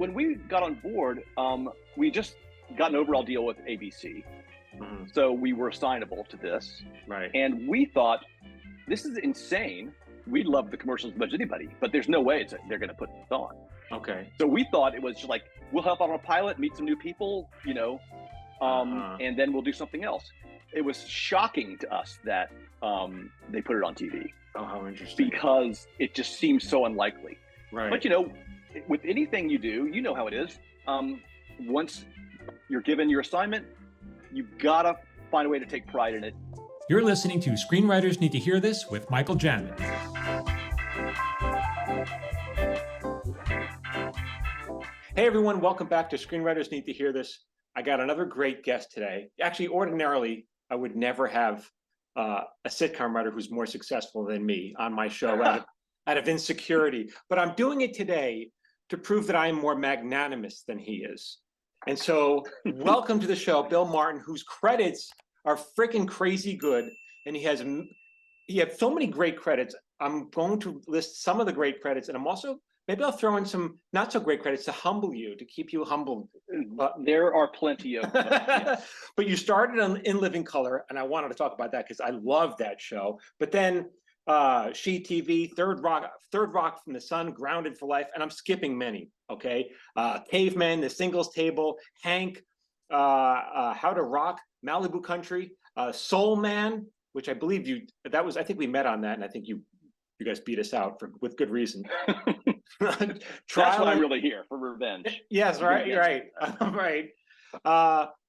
when we got on board, we just got an overall deal with ABC. Mhm. So we were assignable to this. Right. And we thought, this is insane. We love the commercials as much as anybody, but there's no way they're going to put this on. Okay. So we thought it was just like, we'll help out on a pilot, meet some new people, and then we'll do something else. It was shocking to us that they put it on TV. Oh, how interesting. Because it just seems so unlikely. Right. But, with anything you do, you know how it is. Once you're given your assignment, you've got to find a way to take pride in it. You're listening to Screenwriters Need to Hear This with Michael Jamin. Hey everyone, welcome back to Screenwriters Need to Hear This. I got another great guest today. Actually, ordinarily, I would never have a sitcom writer who's more successful than me on my show out of insecurity. But I'm doing it today to prove that I am more magnanimous than he is. And so, welcome to the show, Bill Martin, whose credits are freaking crazy good. And he has so many great credits. I'm going to list some of the great credits, and maybe I'll throw in some not so great credits to humble you, to keep you humble. There are plenty of them. Yes. But you started in Living Color, and I wanted to talk about that because I love that show. But then She TV, Third Rock from the Sun, Grounded for Life, and I'm skipping many, okay? Cavemen, The Singles Table, Hank, How to Rock, Malibu Country, Soul Man, which I believe I think we met on that, and I think you guys beat us out with good reason. That's what I'm really here for, revenge. Yes, right.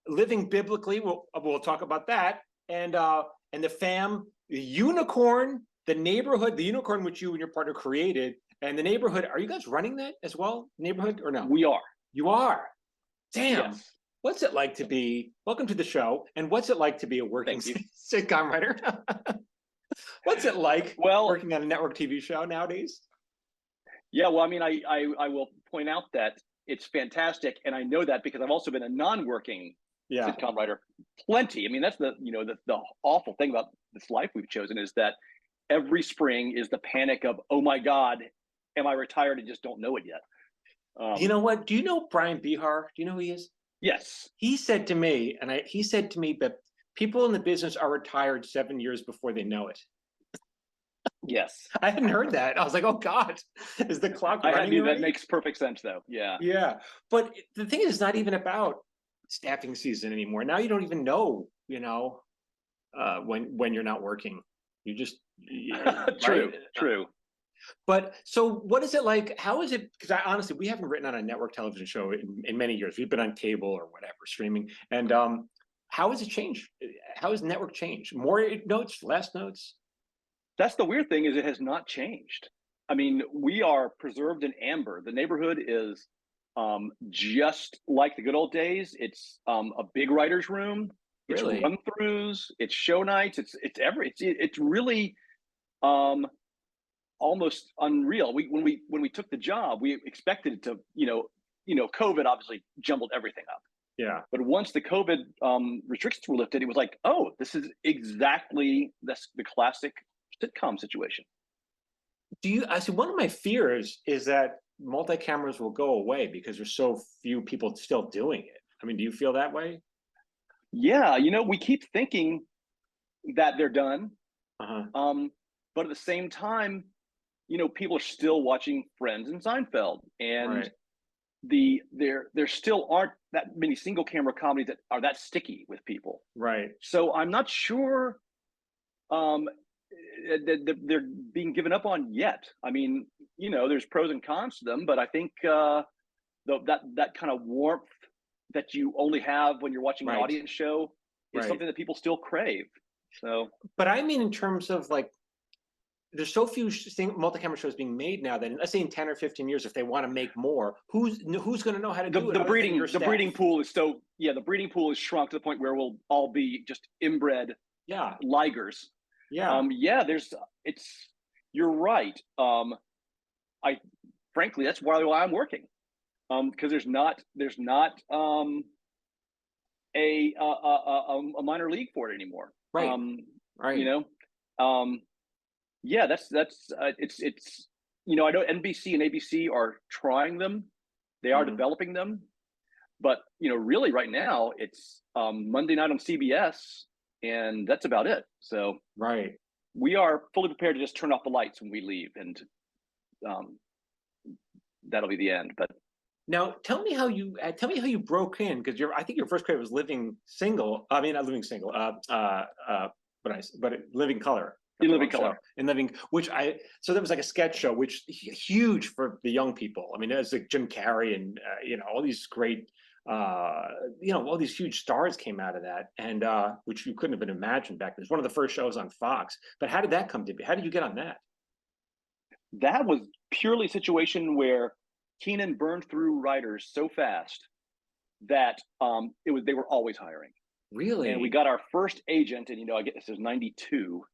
Living Biblically, we'll talk about that, and the Fam, the Unicorn, the Neighborhood, the Unicorn which you and your partner created, and the Neighborhood. Are you guys running that as well, Neighborhood, or no? We are. You are. Damn. Yes. What's it like to be? Welcome to the show. And what's it like to be a working sitcom writer? What's it like working on a network TV show nowadays? Yeah, well, I mean, I will point out that it's fantastic, and I know that because I've also been a non-working sitcom writer. Plenty. I mean, that's the awful thing about this life we've chosen is that every spring is the panic of, oh my God, am I retired and just don't know it yet? You know what? Do you know Brian Bihar? Do you know who he is? Yes. He said to me, that people in the business are retired 7 years before they know it. Yes. I hadn't heard that. I was like, oh God, is the clock running? That makes perfect sense though. Yeah. Yeah. But the thing is, it's not even about staffing season anymore. Now you don't even know, when you're not working. You just True. But so what is it like? How is it? Because honestly, we haven't written on a network television show in many years. We've been on cable or whatever, streaming. And how has it changed? How has network changed? More notes, less notes? That's the weird thing is it has not changed. I mean, we are preserved in amber. The Neighborhood is just like the good old days. It's a big writer's room. It's Really? run-throughs. It's show nights. It's really almost unreal. When we took the job, we expected it to, COVID obviously jumbled everything up. Yeah. But once the COVID restrictions were lifted, it was like, oh, this is exactly the classic sitcom situation. One of my fears is that multi-cameras will go away because there's so few people still doing it. I mean, do you feel that way? Yeah, we keep thinking that they're done. But at the same time, people are still watching Friends and Seinfeld, and there still aren't that many single camera comedies that are that sticky with people. Right. So I'm not sure that they're being given up on yet. I mean, there's pros and cons to them, but I think that kind of warmth that you only have when you're watching an audience show is something that people still crave. So, but I mean, in terms of like, there's so few multi-camera shows being made now that let's say in 10 or 15 years, if they want to make more, who's going to know how to do it? The breeding pool is shrunk to the point where we'll all be just inbred ligers. Yeah. You're right. Frankly, that's why I'm working. Because there's not a minor league for it anymore. Right. That's it's I know NBC and ABC are trying them, They are developing them, but really right now it's Monday night on CBS, and that's about it. So Right. we are fully prepared to just turn off the lights when we leave, and that'll be the end. But Now, tell me how you broke in, because I think your first credit was Living Single. I mean, not Living Single. Living Color. In Living Color. In Living, so that was like a sketch show, which huge for the young people. I mean, there's like Jim Carrey and all these great, all these huge stars came out of that, and which you couldn't have been imagined back then. It was one of the first shows on Fox. But how did that come to be? How did you get on that? That was purely a situation where Keenan burned through writers so fast that they were always hiring. Really? And we got our first agent, and I guess this is 92,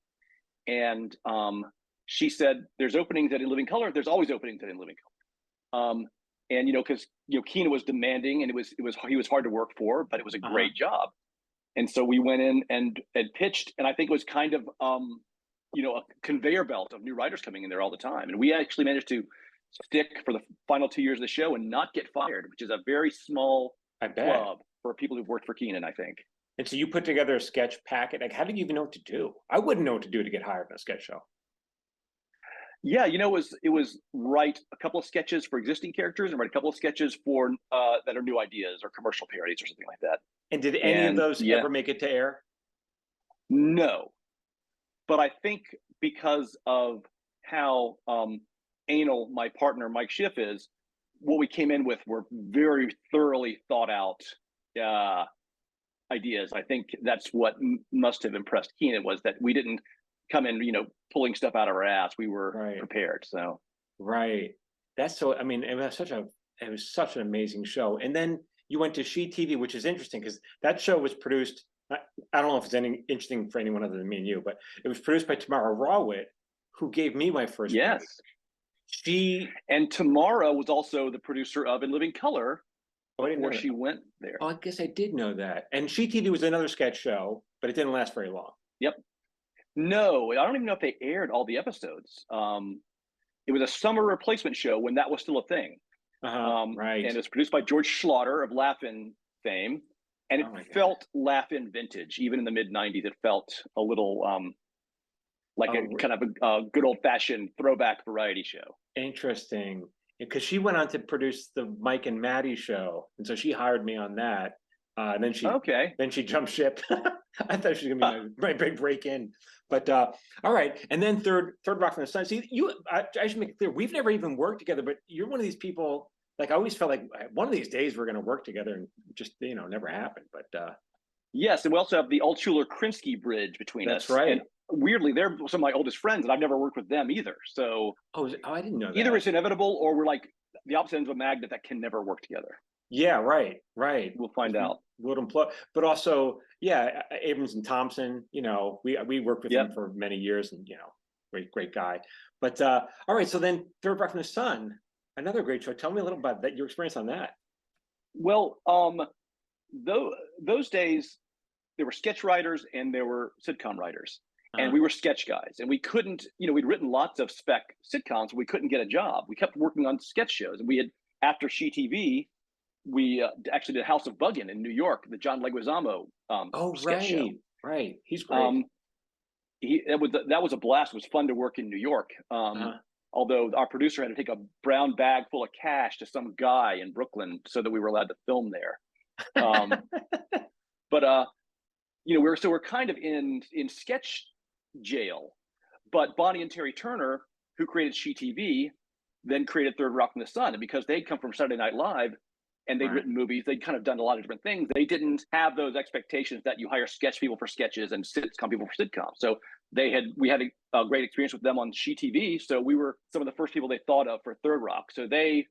and she said, "There's openings at In Living Color. There's always openings at In Living Color." And because Keenan was demanding, and he was hard to work for, but it was a great job. And so we went in and pitched, and I think it was kind of a conveyor belt of new writers coming in there all the time. And we actually managed to stick for the final 2 years of the show and not get fired, which is a very small club for people who've worked for Keenan, I think. And so you put together a sketch packet. Like, how did you even know what to do? I wouldn't know what to do to get hired in a sketch show. Yeah, it was write a couple of sketches for existing characters and write a couple of sketches for that are new ideas or commercial parodies or something like that. And did any of those ever make it to air? No, but I think because of how anal my partner Mike Schiff is, what we came in with were very thoroughly thought out ideas. I think that's what must have impressed Keenan, was that we didn't come in, pulling stuff out of our ass. We were prepared. So that's so. I mean, it was such an amazing show. And then you went to She TV, which is interesting because that show was produced. I don't know if it's any interesting for anyone other than me and you, but it was produced by Tamara Rawit, who gave me my first. Yes. And Tamara was also the producer of In Living Color before she went there. Oh, I guess I did know that. And She TV was another sketch show, but it didn't last very long. Yep. No, I don't even know if they aired all the episodes. It was a summer replacement show when that was still a thing. Right. And it was produced by George Schlatter of Laugh-In fame. And it felt Laugh-In vintage. Even in the mid-90s, it felt a little like a kind of a good old-fashioned throwback variety show. Interesting. Because she went on to produce the Mike and Maddie show. And so she hired me on that. And then she jumped ship. I thought she was going to be my big break in. But all right. And then third Rock from the Sun. See, I should make it clear, we've never even worked together, but you're one of these people, like I always felt like one of these days we're going to work together, and just, never happened. But yes, and we also have the Altshuler-Krinsky bridge between us. That's right. And weirdly, they're some of my oldest friends, and I've never worked with them either. So I didn't know that. Either it's inevitable, or we're like the opposite ends of a magnet that can never work together. Yeah, right. We'll find out. Would employ, but also, Abrams and Thompson. We worked with him for many years, and great guy. But all right, so then Third Rock from the Sun, another great show. Tell me a little about that, your experience on that. Well, those days there were sketch writers and there were sitcom writers, and we were sketch guys, and we couldn't. We'd written lots of spec sitcoms, but we couldn't get a job. We kept working on sketch shows, and we had, after She TV, we actually did House of Buggin' in New York, the John Leguizamo sketch show. Right. He's great. That was a blast. It was fun to work in New York. Although our producer had to take a brown bag full of cash to some guy in Brooklyn so that we were allowed to film there. But we're kind of in sketch jail. But Bonnie and Terry Turner, who created She TV, then created Third Rock from the Sun, and because they'd come from Saturday Night Live, and they'd written movies, they'd kind of done a lot of different things. They didn't have those expectations that you hire sketch people for sketches and sitcom people for sitcoms. So we had a great experience with them on She TV. So we were some of the first people they thought of for Third Rock. So they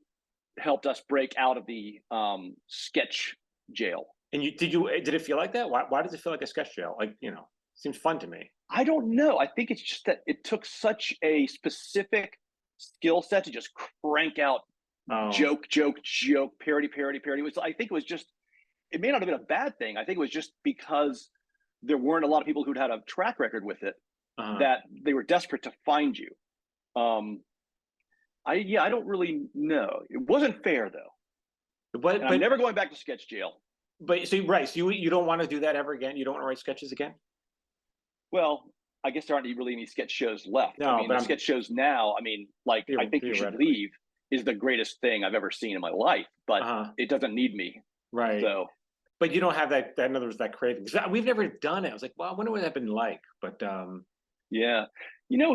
helped us break out of the sketch jail. And did it feel like that? Why does it feel like a sketch jail? Like, seems fun to me. I don't know. I think it's just that it took such a specific skill set to just crank out joke, parody. I think it was just, it may not have been a bad thing. I think it was just because there weren't a lot of people who'd had a track record with it, that they were desperate to find you. I don't really know. It wasn't fair though. But I'm never going back to sketch jail. But so right, so you don't want to do that ever again? You don't want to write sketches again? Well, I guess there aren't really any sketch shows left. No, I mean, but the sketch shows now, I mean, like, I Think You Should Leave is the greatest thing I've ever seen in my life, but it doesn't need me. Right. So, but you don't have that, in other words, that craving. Because we've never done it. I was like, well, I wonder what that been like. But yeah,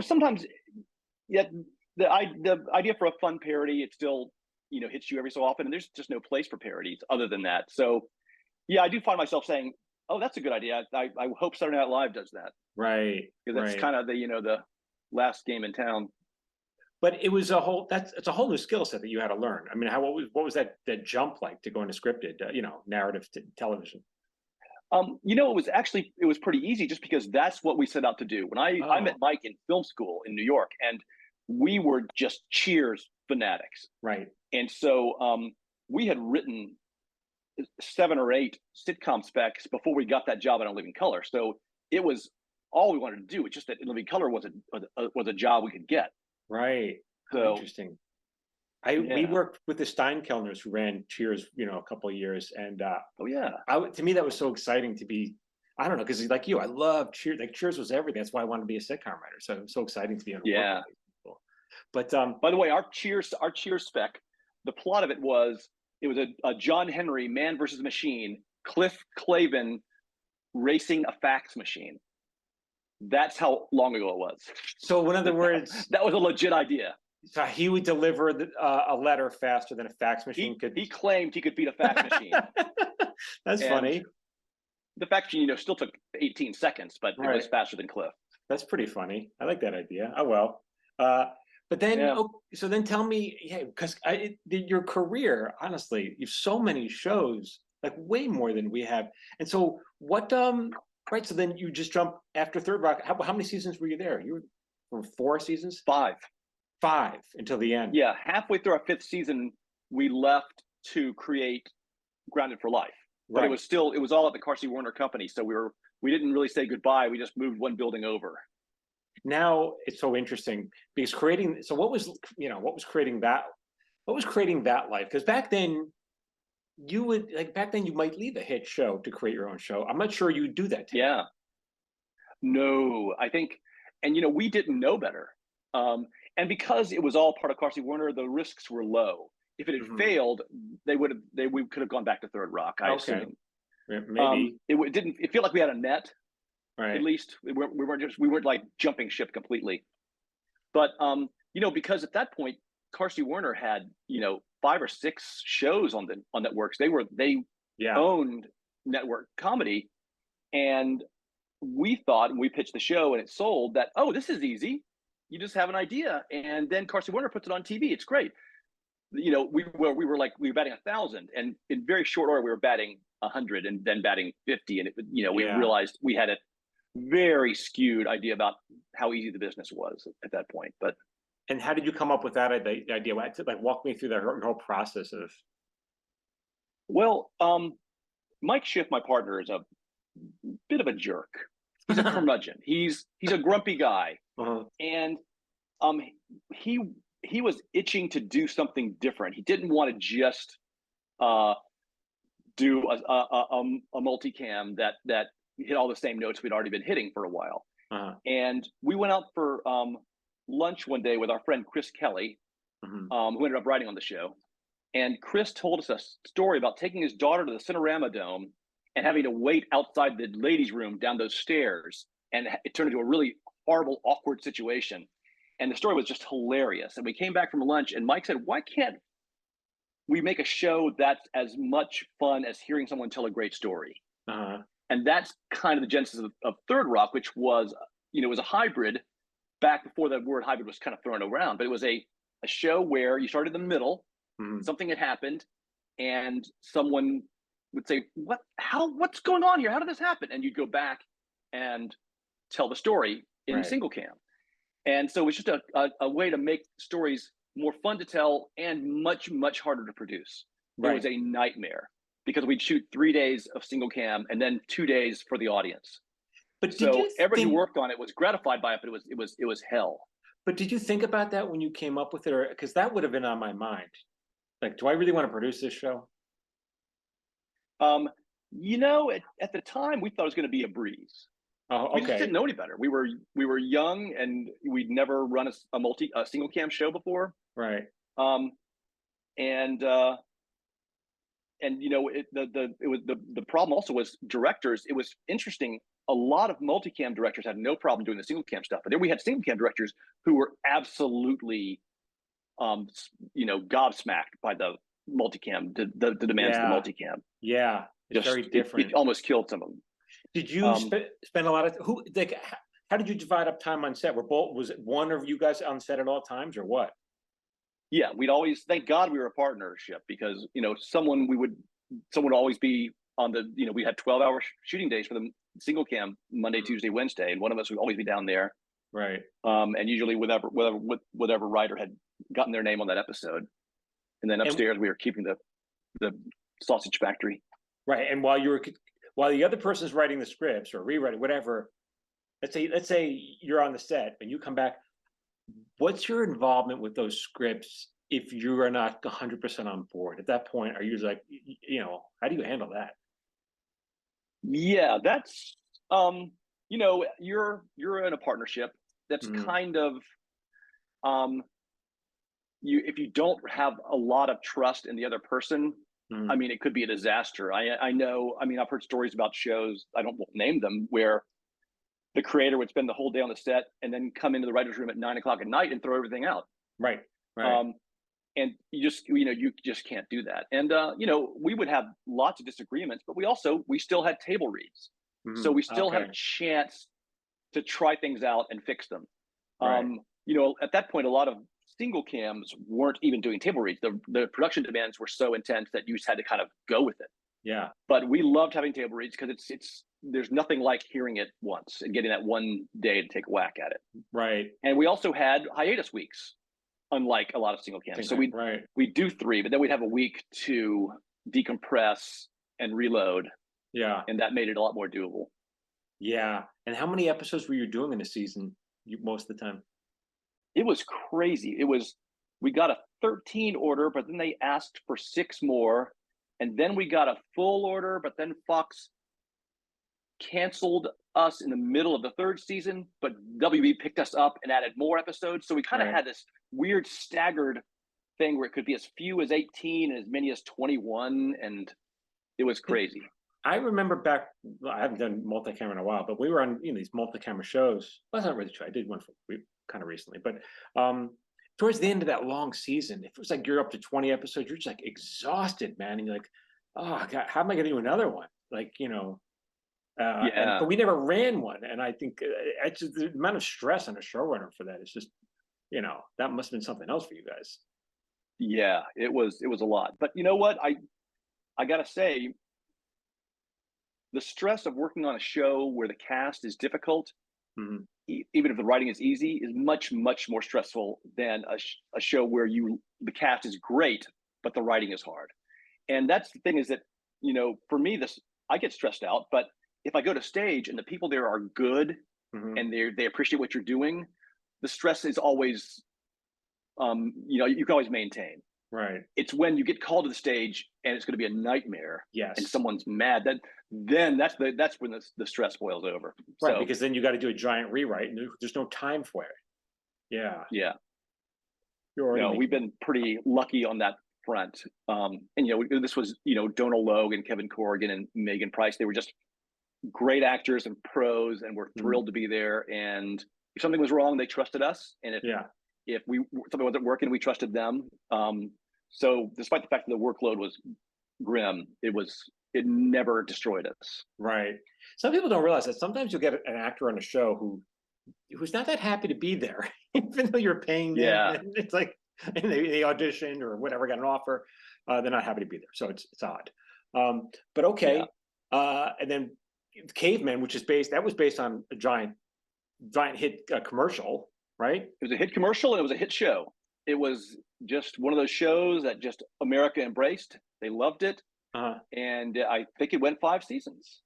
sometimes, yeah, the idea for a fun parody, it still, hits you every so often, and there's just no place for parodies other than that. So, yeah, I do find myself saying, "Oh, that's a good idea. I hope Saturday Night Live does that." Right, because that's kind of the last game in town. But it was it's a whole new skill set that you had to learn. I mean, what was that jump like to go into scripted, narrative television? It was pretty easy just because that's what we set out to do. When I met Mike in film school in New York, and we were just Cheers fanatics. Right. And so we had written 7 or 8 sitcom specs before we got that job at In Living Color. So it was all we wanted to do. It's just that In Living Color was a job we could get. Right. So interesting. We worked with the Steinkellners who ran Cheers, a couple of years, and to me that was so exciting to be. I don't know, because like you, I love Cheers. Like Cheers was everything. That's why I wanted to be a sitcom writer. So it was so exciting to be on. Yeah. But by the way, our Cheers spec, the plot of it was a John Henry Man versus Machine, Cliff Clavin racing a fax machine. That's how long ago it was. So in other words, that was a legit idea. So he would deliver a letter faster than a fax machine could. He claimed he could beat a fax machine. That's funny. The fax machine, still took 18 seconds, but it was faster than Cliff. That's pretty funny. I like that idea. Oh well. But then, so then tell me, because your career, honestly, you've so many shows, like way more than we have. And so what? Right. So then you just jump after Third Rock. How many seasons were you there? You were 4 seasons? 5. 5 until the end. Yeah, halfway through our 5th season, we left to create Grounded for Life. But it was all at the Carsey Werner company. So we didn't really say goodbye. We just moved one building over. Now it's so interesting because what was creating that life? Because back then you might leave a hit show to create your own show. I'm not sure you'd do that. Yeah. No, I think, and we didn't know better. And because it was all part of Carsey Werner, the risks were low. If it had failed, we could have gone back to Third Rock. I assume. Maybe it felt like we had a net. Right. At least we weren't like jumping ship completely. But because at that point, Carsey Werner had 5 or 6 shows on networks. They owned network comedy, and we thought, and we pitched the show and it sold, that this is easy. You just have an idea, and then Carsey Werner puts it on TV. It's great. We were batting 1,000, and in very short order we were batting 100, and then batting 50, and we realized we had a very skewed idea about how easy the business was at that point. And how did you come up with that idea? Like, walk me through the whole process of. Well, Mike Schiff, my partner, is a bit of a jerk. He's a curmudgeon. He's a grumpy guy, and he was itching to do something different. He didn't want to just do a multicam that hit all the same notes we'd already been hitting for a while. And we went out for lunch one day with our friend Chris Kelly, who ended up writing on the show. And Chris told us a story about taking his daughter to the Cinerama Dome and having to wait outside the ladies' room down those stairs. And it turned into a really horrible, awkward situation. And the story was just hilarious. And we came back from lunch, and Mike said, "Why can't we make a show that's as much fun as hearing someone tell a great story?" And that's kind of the genesis of Third Rock, which was, it was a hybrid back before the word hybrid was kind of thrown around. But it was a show where you started in the middle, something had happened, and someone would say, what's going on here? How did this happen? And you'd go back and tell the story in single cam. And so it was just a way to make stories more fun to tell and much, much harder to produce. It was a nightmare because we'd shoot 3 days of single cam and then 2 days for the audience. But so everybody who worked on it was gratified by it, but it was hell. But did you think about that when you came up with it? Or because that would have been on my mind. Like, do I really want to produce this show? At the time we thought it was going to be a breeze. Oh, We just okay. didn't know any better. We were young and we'd never run a single cam show before. Right. Um, and the problem also was directors. It was interesting. A lot of multicam directors had no problem doing the single cam stuff, but then we had single cam directors who were absolutely, gobsmacked by the multicam, the demands of the multicam. Yeah, it's very different. It almost killed some of them. Did you spend a lot of how did you divide up time on set? Was it one of you guys on set at all times, or what? Yeah, we'd always, thank God we were a partnership, because someone would always be on the, we had 12-hour shooting days for the single cam, Monday, Tuesday, Wednesday, and one of us would always be down there. Right. And usually whatever writer had gotten their name on that episode. And then upstairs we were keeping the sausage factory. Right. And while the other person's writing the scripts or rewriting, whatever, let's say you're on the set and you come back, what's your involvement with those scripts if you are not 100% on board? At that point, are you like, how do you handle that? Yeah, that's you're in a partnership. That's kind of if you don't have a lot of trust in the other person, I mean, it could be a disaster. I know, I've heard stories about shows, I won't name them, where the creator would spend the whole day on the set and then come into the writer's room at 9 o'clock at night and throw everything out. Right. And you just can't do that. And we would have lots of disagreements, but we still had table reads. So we still had a chance to try things out and fix them. Right. At that point, a lot of single cams weren't even doing table reads. The production demands were so intense that you just had to kind of go with it. Yeah. But we loved having table reads because there's nothing like hearing it once and getting that one day to take a whack at it. Right. And we also had hiatus weeks, unlike a lot of single cams. So we'd do 3, but then we'd have a week to decompress and reload. Yeah. And that made it a lot more doable. Yeah. And how many episodes were you doing in a season most of the time? It was crazy. We got a 13 order, but then they asked for 6 more. And then we got a full order, but then Fox canceled us in the middle of the 3rd season, but WB picked us up and added more episodes. So we kind of had this weird staggered thing where it could be as few as 18 and as many as 21. And it was crazy. I remember back, I haven't done multi-camera in a while, but we were on these multi-camera shows. Well, that's not really true. I did one kind of recently, but towards the end of that long season, if it was like you're up to 20 episodes, you're just like exhausted, man. And you're like, oh God, how am I going to do another one? Like, but we never ran one. And I think it's just the amount of stress on a showrunner for that is just, that must have been something else for you guys. Yeah, it was a lot. But you know what? I got to say, the stress of working on a show where the cast is difficult, even if the writing is easy, is much, much more stressful than a show where the cast is great, but the writing is hard. And that's the thing, is that, for me, I get stressed out, but if I go to stage and the people there are good and they appreciate what you're doing, the stress is always, you can always maintain. Right. It's when you get called to the stage and it's going to be a nightmare. Yes. And someone's mad, then that's when the stress boils over. Right. Because then you got to do a giant rewrite and there's no time for it. Yeah. Yeah. We've been pretty lucky on that front. And this was, Donal Logue and Kevin Corrigan and Megan Price. They were just great actors and pros, and we're thrilled to be there. And if something was wrong, they trusted us. And if something wasn't working, we trusted them. So despite the fact that the workload was grim, it never destroyed us. Right. Some people don't realize that sometimes you'll get an actor on a show who's not that happy to be there, even though you're paying them. Yeah. And it's like, and they auditioned or whatever, got an offer, they're not happy to be there. So it's odd. But okay. Yeah. And then Caveman, which was based on a giant hit commercial, right? It was a hit commercial and it was a hit show. It was just one of those shows that just America embraced. They loved it. And I think it went 5 seasons.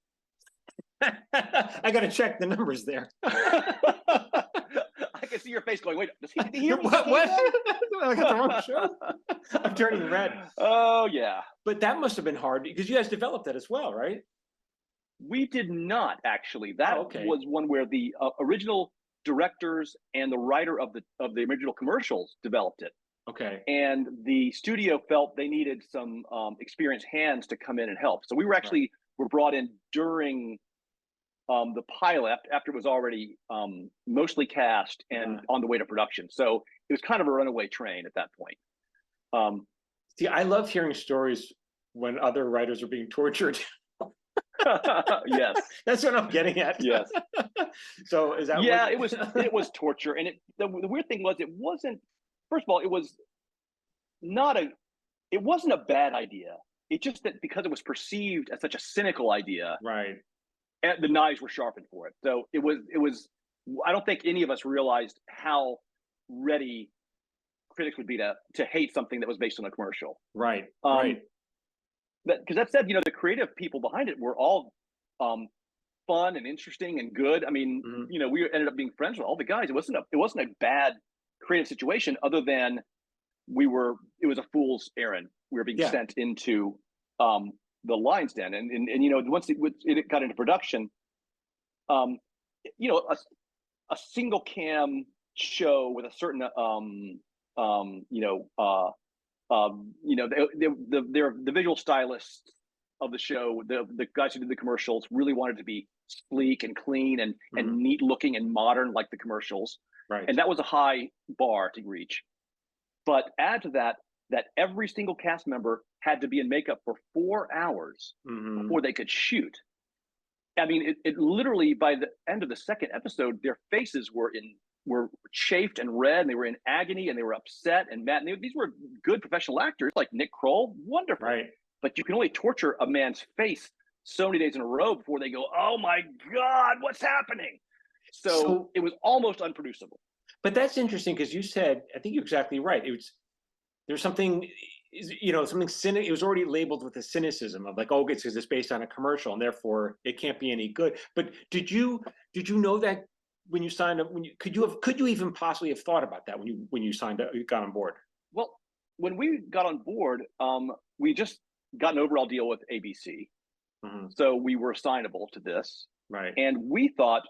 I got to check the numbers there. I can see your face going, wait, does he hear me? What? I got the wrong show. I'm turning red. Oh, yeah. But that must have been hard because you guys developed that as well, right? We did not, actually. That okay. was one where the original directors and the writer of the original commercials developed it. Okay. And the studio felt they needed some experienced hands to come in and help. So we were actually were brought in during the pilot after it was already mostly cast and on the way to production. So it was kind of a runaway train at that point. See, I love hearing stories when other writers are being tortured. Yes, that's what I'm getting at. Yes. So is that? Yeah, it was torture, and the weird thing was it wasn't. First of all, it wasn't a bad idea. It's just that because it was perceived as such a cynical idea, right? And the knives were sharpened for it. So it was. I don't think any of us realized how ready critics would be to hate something that was based on a commercial. Right. Right. Because that said, the creative people behind it were all fun and interesting and good. I mean, we ended up being friends with all the guys. It wasn't a bad creative situation, other than it was a fool's errand. We were being sent into the lion's den, and once it got into production, a single cam show with a certain the visual stylists of the show, the guys who did the commercials really wanted to be sleek and clean and neat looking and modern like the commercials. Right. And that was a high bar to reach. But add to that every single cast member had to be in makeup for 4 hours before they could shoot. I mean, it literally, by the end of the second episode, their faces were chafed and red, and they were in agony, and they were upset and mad. And these were good professional actors like Nick Kroll, wonderful. Right. But you can only torture a man's face so many days in a row before they go, "Oh my God, what's happening?" So it was almost unproducible. But that's interesting because you said, I think you're exactly right. There's something, something cynical. It was already labeled with the cynicism of like, oh, it's because it's based on a commercial and therefore it can't be any good. But did you know that when you signed up? Could you even possibly have thought about that when you signed up, you got on board? Well, when we got on board, we just got an overall deal with ABC, so we were assignable to this, right? And we thought,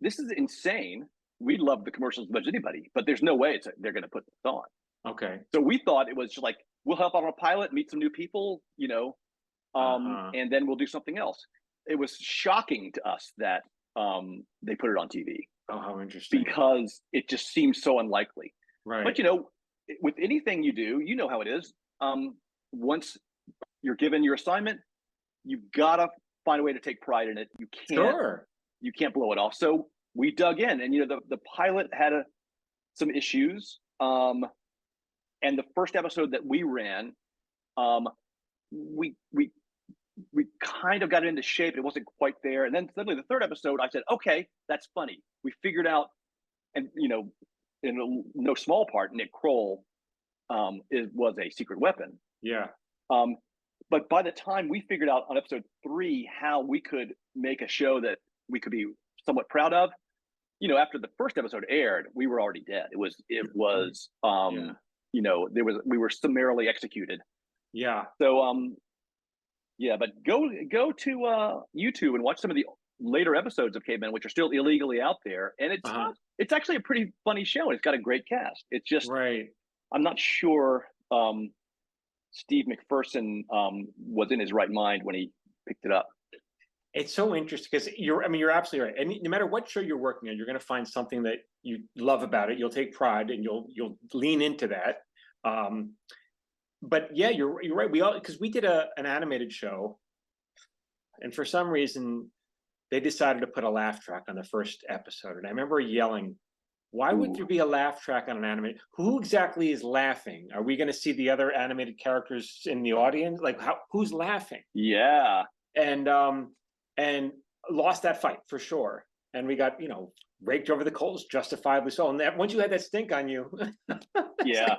this is insane. We love the commercials as much as anybody, but there's no way they're going to put this on. Okay. So we thought it was just like, we'll help out on a pilot, meet some new people, and then we'll do something else. It was shocking to us that they put it on TV. Oh, how interesting. Because it just seems so unlikely. Right. But, with anything you do, you know how it is. Once you're given your assignment, you've got to find a way to take pride in it. You can't blow it off. So we dug in, and the pilot had some issues. And the first episode that we ran, we kind of got it into shape. It wasn't quite there. And then suddenly the third episode, I said, okay, that's funny. We figured out, and in no small part, Nick Kroll was a secret weapon. Yeah. But by the time we figured out on episode 3 how we could make a show that we could be somewhat proud of, after the first episode aired, we were already dead. It was we were summarily executed. Yeah. So but go to YouTube and watch some of the later episodes of Cavemen, which are still illegally out there, and it's actually a pretty funny show, and it's got a great cast. It's just I'm not sure Steve McPherson was in his right mind when he picked it up. It's so interesting because you're absolutely right. And no matter what show you're working on, you're going to find something that you love about it. You'll take pride and you'll lean into that. But yeah, you're right. Because we did an animated show, and for some reason they decided to put a laugh track on the first episode. And I remember yelling, why would there be a laugh track on an animated? Who exactly is laughing? Are we going to see the other animated characters in the audience? Like, who's laughing? Yeah. And lost that fight for sure. And we got, raked over the coals, justifiably so. And once you had that stink on you, yeah.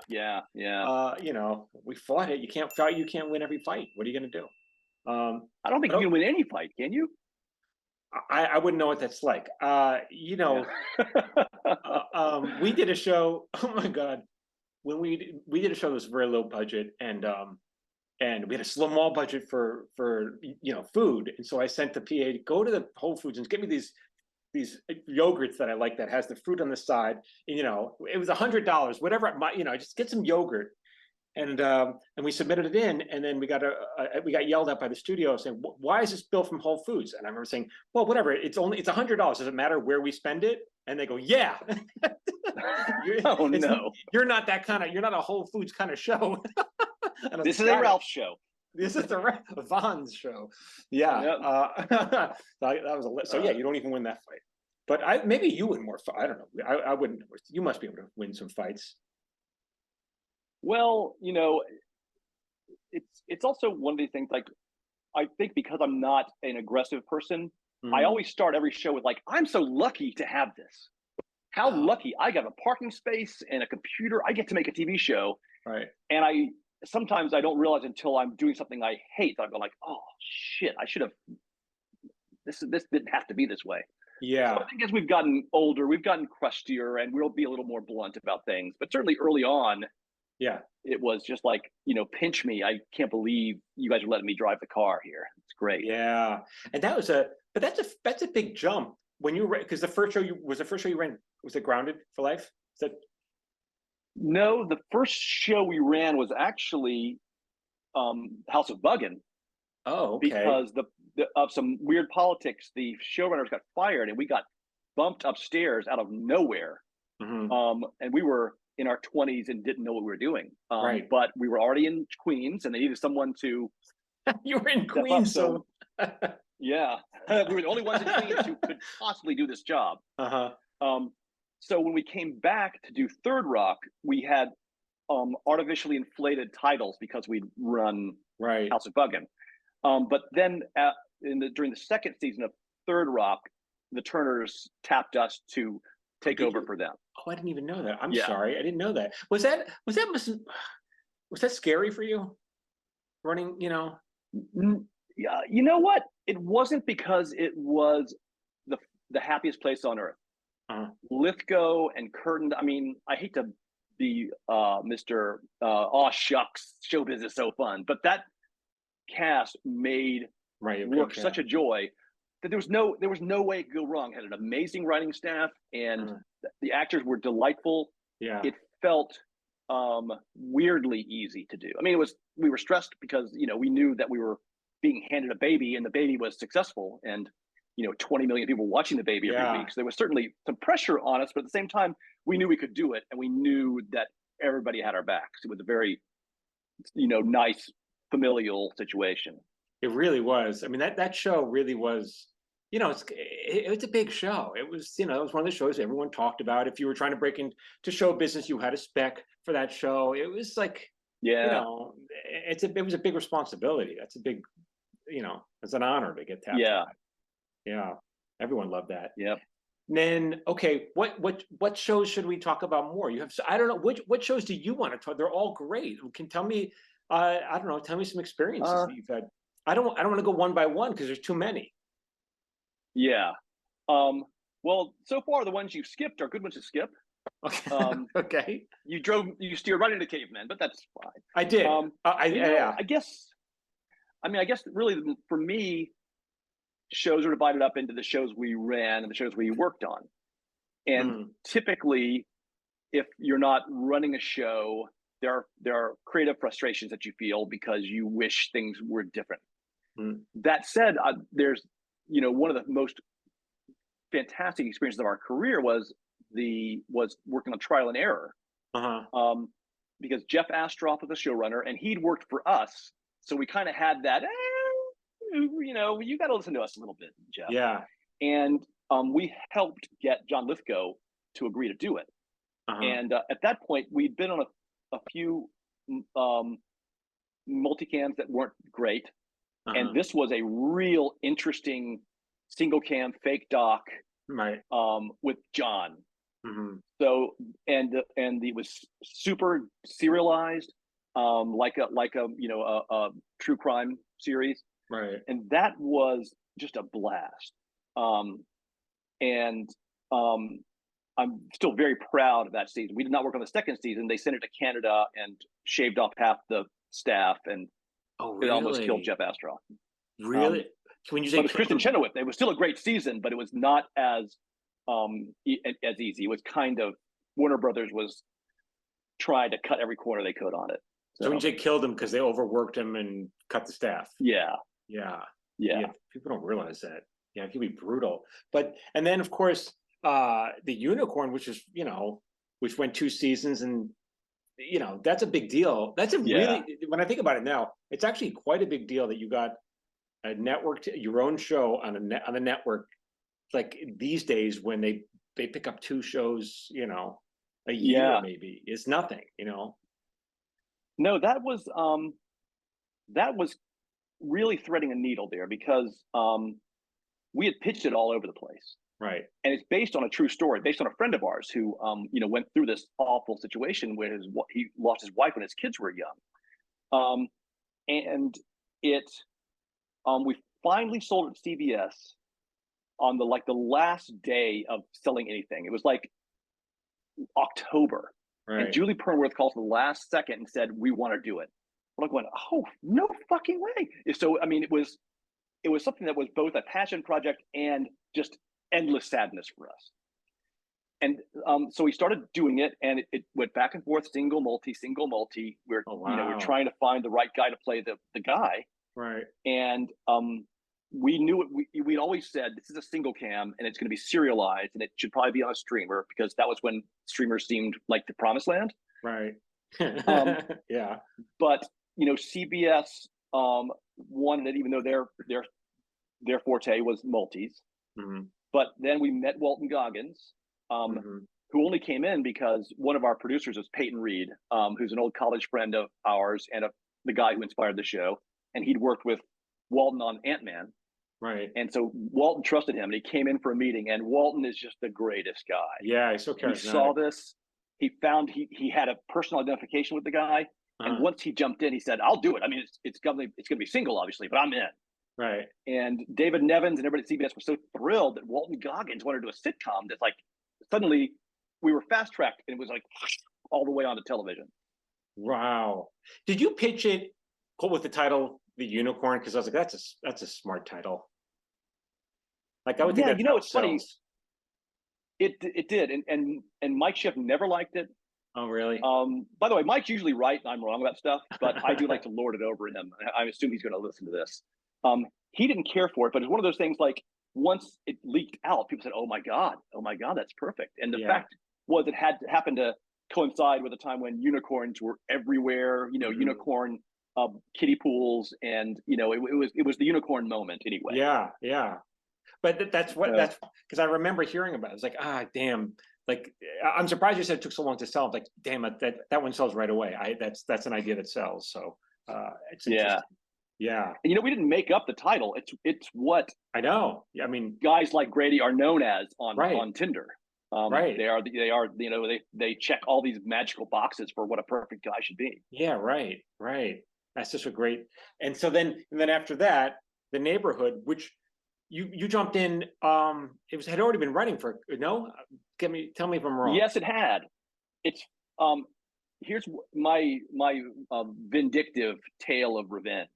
We fought it. You can't fight. You can't win every fight. What are you going to do? I don't think you can win any fight, can you? I wouldn't know what that's like. We did a show. Oh my God, when we did a show that was very low budget, and we had a small budget for food, and so I sent the PA to go to the Whole Foods and get me these yogurts that I like that has the fruit on the side. And, it was $100, whatever. Just get some yogurt. And we submitted it in, and then we got yelled at by the studio saying, "Why is this bill from Whole Foods?" And I remember saying, "Well, whatever. It's $100. Does it matter where we spend it?" And they go, "Yeah." Oh no, you're not that kind of. You're not a Whole Foods kind of show. This is a Ralph show. This is the Vaughn's show. Yeah. Yep. That was so. Yeah, you don't even win that fight. But maybe you win more. I don't know. I wouldn't. You must be able to win some fights. Well, it's also one of these things, like, I think because I'm not an aggressive person, I always start every show with, like, I'm so lucky to have this. How lucky. I got a parking space and a computer. I get to make a TV show. Right. And sometimes I don't realize until I'm doing something I hate that I'm going like, oh shit, I should have, this didn't have to be this way. Yeah. So I think as we've gotten older, we've gotten crustier, and we'll be a little more blunt about things. But certainly early on, yeah, it was just like, pinch me. I can't believe you guys are letting me drive the car here. It's great. Yeah. And that's a big jump when because the first show you ran, was it Grounded for Life? No, the first show we ran was actually House of Buggin'. Oh, okay. Because of some weird politics, the showrunners got fired and we got bumped upstairs out of nowhere. Mm-hmm. And we were in our 20s and didn't know what we were doing. Right. But we were already in Queens, and they needed someone to. You were in Queens, so. Yeah, we were the only ones in Queens who could possibly do this job. So when we came back to do Third Rock, we had artificially inflated titles because we'd run House of Buggin'. But then during the second season of Third Rock, the Turners tapped us to take over for them. Oh, I didn't even know that. I'm sorry, I didn't know that. Was that scary for you? Running, Yeah, you know what? It wasn't, because it was the happiest place on earth. Lithgow and Curtin. I mean, I hate to be Mr. Aw shucks, showbiz is so fun, but that cast made work such a joy that there was no way it could go wrong. Had an amazing writing staff, and the actors were delightful. Yeah, it felt weirdly easy to do. I mean, we were stressed because we knew that we were being handed a baby, and the baby was successful, and 20 million people watching the baby every week. So there was certainly some pressure on us, but at the same time, we knew we could do it, and we knew that everybody had our backs. It was a very nice familial situation. It really was. I mean, that show really was, it was a big show. It was, it was one of the shows everyone talked about. If you were trying to break into show business, you had a spec for that show. It was like, it was a big responsibility. That's a big, it's an honor to get tapped. Yeah. Everyone loved that. Yep. Then, okay, what shows should we talk about more? You have, I don't know, what shows do you want to talk? They're all great. Can tell me, I don't know, tell me some experiences that you've had. I don't want to go one by one because there's too many. Yeah. Well, so far the ones you've skipped are good ones to skip. Okay. Okay. You steered right into Cavemen, but that's fine. I did. I guess really for me, shows are divided up into the shows we ran and the shows we worked on. And typically, if you're not running a show, there are creative frustrations that you feel because you wish things were different. That said, there's one of the most fantastic experiences of our career was working on Trial and Error. Because Jeff Astroff was the showrunner, and he'd worked for us, so we kind of had that. You got to listen to us a little bit, Jeff. Yeah. And we helped get John Lithgow to agree to do it. And at that point, we'd been on a few multicams that weren't great. And this was a real interesting single cam fake doc with John. So and it was super serialized, like a true crime series. Right. And that was just a blast. And I'm still very proud of that season. We did not work on the second season. They sent it to Canada and shaved off half the staff, and it almost killed Jeff Astroff. Really? When you say it was Kristen Chenoweth, it was still a great season, but it was not as easy. It was kind of, Warner Brothers was trying to cut every corner they could on it. So when you say killed him because they overworked him and cut the staff. Yeah. People don't realize that. Yeah, it can be brutal. But and then of course the Unicorn, which is, which went 2 seasons, and that's a big deal. That's a really, when I think about it now, it's actually quite a big deal that you got a network, your own show on the network. Like these days when they pick up 2 shows, a year maybe, is nothing, No, that was really threading a needle there, because we had pitched it all over the place. Right. And it's based on a true story, based on a friend of ours who, went through this awful situation where he lost his wife when his kids were young. And we finally sold it to CBS on the last day of selling anything. It was like October. Right. And Julie Pernworth called the last second and said, "We want to do it." We're like, "Oh, no fucking way!" So, I mean, it was something that was both a passion project and just endless sadness for us. And so we started doing it, and it went back and forth, single, multi. We're we're trying to find the right guy to play the guy. Right. And we knew it. We'd always said this is a single cam, and it's going to be serialized, and it should probably be on a streamer, because that was when streamers seemed like the promised land. Right. Yeah. But CBS wanted it, even though their forte was multis. Mm-hmm. But then we met Walton Goggins, who only came in because one of our producers was Peyton Reed, who's an old college friend of ours and the guy who inspired the show. And he'd worked with Walton on Ant-Man. Right. And so Walton trusted him, and he came in for a meeting, and Walton is just the greatest guy. Yeah, he's so charismatic. He saw this. He found he had a personal identification with the guy. And once he jumped in, he said, "I'll do it. I mean, it's gonna be single, obviously, but I'm in." Right. And David Nevins and everybody at CBS were so thrilled that Walton Goggins wanted to do a sitcom that, like, suddenly we were fast tracked, and it was like all the way onto television. Wow. Did you pitch it with the title "The Unicorn"? Because I was like, that's a smart title. Like, I would think that. It's funny. It did, and Mike Schiff never liked it. Oh, really? By the way, Mike's usually right, and I'm wrong about stuff, but I do like to lord it over him. I assume he's going to listen to this. He didn't care for it, but it's one of those things, like, once it leaked out, people said, oh my God, that's perfect. And the fact was, it had happened to coincide with a time when unicorns were everywhere, unicorn kiddie pools, and it was the unicorn moment anyway. Yeah. But that's because I remember hearing about it. It's like, damn. Like, I'm surprised you said it took so long to sell. Like, damn it, that one sells right away. That's an idea that sells. So it's interesting. Yeah. And we didn't make up the title. It's what I know. Yeah, I mean, guys like Grady are known as on Tinder. Right. They are they check all these magical boxes for what a perfect guy should be. Yeah, right. That's just a great. And so then after that, The Neighborhood, which you jumped in, it had already been running for tell me if I'm wrong. Yes, it had. It's here's my vindictive tale of revenge.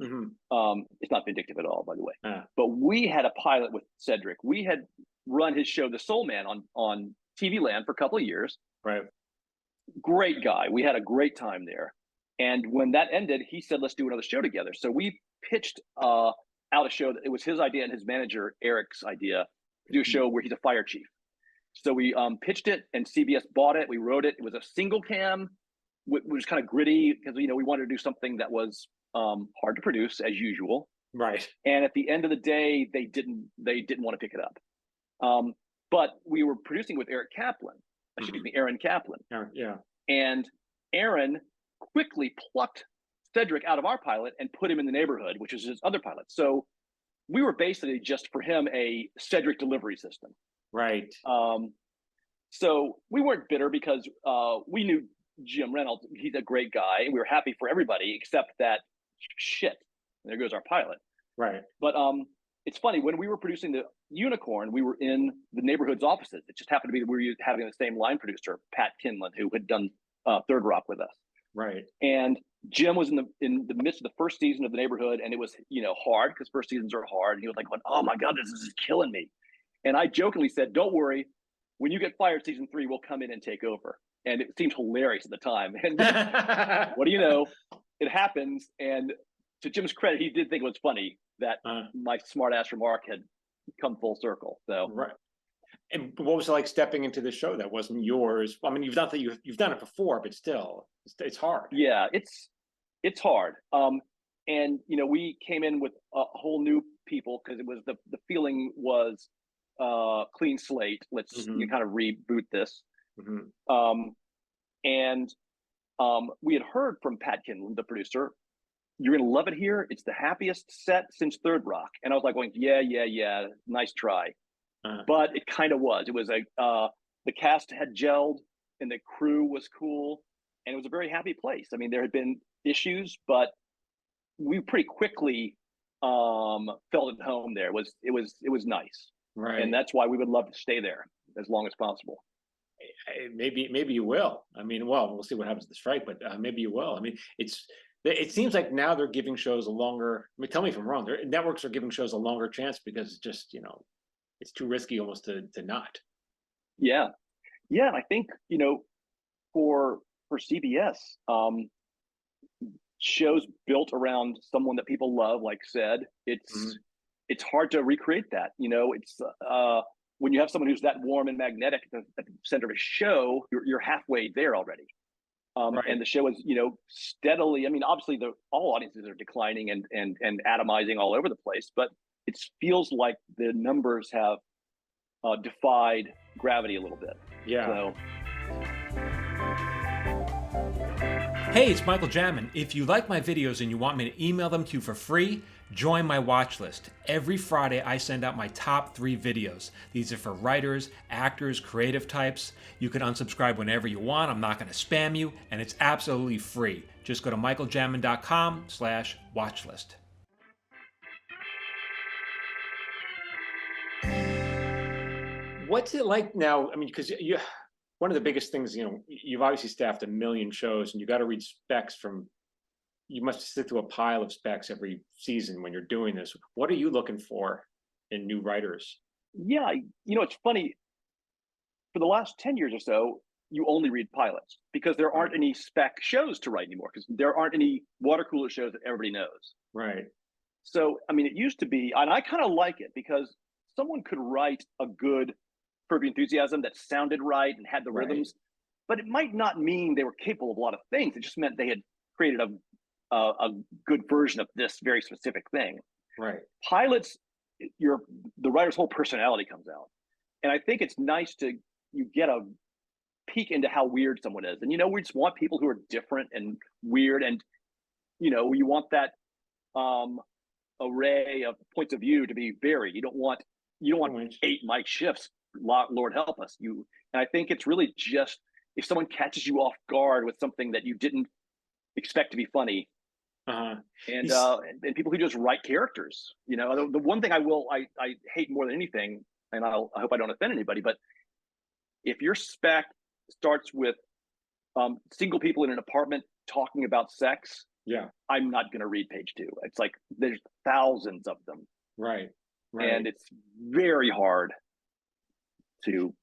Mm-hmm. It's not vindictive at all, by the way. But we had a pilot with Cedric. We had run his show, The Soul Man, on TV Land for a couple of years. Right. Great guy. We had a great time there. And when that ended, he said, "Let's do another show together." So we pitched out a show that it was his idea and his manager Eric's idea to do a show where he's a fire chief. So we pitched it, and CBS bought it. We wrote it. It was a single cam, which was kind of gritty, because we wanted to do something that was hard to produce, as usual. Right. And at the end of the day, they didn't want to pick it up. But we were producing with Aaron Kaplan. Yeah. And Aaron quickly plucked Cedric out of our pilot and put him in The Neighborhood, which is his other pilot. So we were basically just, for him, a Cedric delivery system. Right. So we weren't bitter, because we knew Jim Reynolds. He's a great guy, and we were happy for everybody except that shit. And there goes our pilot. Right. But it's funny, when we were producing the Unicorn, we were in the neighborhood's offices. It just happened to be that we were having the same line producer, Pat Kinlan, who had done Third Rock with us. Right. And Jim was in the midst of the first season of the neighborhood, and it was, hard because first seasons are hard. And he was like, "Oh my God, this is killing me." And I jokingly said, "Don't worry, when you get fired season 3, we'll come in and take over." And it seemed hilarious at the time. And what do you know? It happens. And to Jim's credit, he did think it was funny that my smart ass remark had come full circle. So right. And what was it like stepping into the show that wasn't yours? I mean, you've done it before, but still, it's hard. Yeah, it's hard. And we came in with a whole new people because it was the feeling was clean slate. Let's kind of reboot this. And we had heard from Pat Kinlan, the producer, "You're gonna love it here. It's the happiest set since Third Rock." And I was like going, yeah, nice try. But it kind of was. It was the cast had gelled and the crew was cool, and it was a very happy place. I mean, there had been issues, but we pretty quickly felt at home there. It was nice. Right. And that's why we would love to stay there as long as possible. Maybe you will. I mean, well, we'll see what happens to the strike, but maybe you will. I mean, it seems like now they're giving shows a longer. I mean, tell me if I'm wrong. Networks are giving shows a longer chance because it's just it's too risky almost to not. Yeah, and I think for CBS, shows built around someone that people love, like said, it's hard to recreate that. It's when you have someone who's that warm and magnetic at the center of a show, you're halfway there already. Right. And the show is, steadily. I mean, obviously, all audiences are declining and atomizing all over the place, but it feels like the numbers have defied gravity a little bit. Yeah. So. Hey, it's Michael Jamin. If you like my videos and you want me to email them to you for free, join my watch list. Every Friday, I send out my top 3 videos. These are for writers, actors, creative types. You can unsubscribe whenever you want. I'm not going to spam you, and it's absolutely free. Just go to michaeljamin.com/watchlist. What's it like now? I mean, because one of the biggest things, you've obviously staffed 1 million shows, and you got to read specs from. You must sit through a pile of specs every season when you're doing this. What are you looking for in new writers? Yeah, it's funny. For the last 10 years or so, you only read pilots because there aren't any spec shows to write anymore because there aren't any water cooler shows that everybody knows. Right. So, I mean, it used to be, and I kind of like it because someone could write a good Curb Your Enthusiasm that sounded right and had the rhythms, but it might not mean they were capable of a lot of things. It just meant they had created a good version of this very specific thing. Right. Pilots, the writer's whole personality comes out. And I think it's nice you get a peek into how weird someone is. And, we just want people who are different and weird. And, you want that array of points of view to be varied. You don't want 8 Mike Schiffs, Lord help us. And I think it's really just, if someone catches you off guard with something that you didn't expect to be funny, and people who just write characters. The one thing I hate more than anything, and I hope I don't offend anybody, but if your spec starts with single people in an apartment talking about sex, I'm not going to read page 2. It's like there's thousands of them, right, and it's very hard to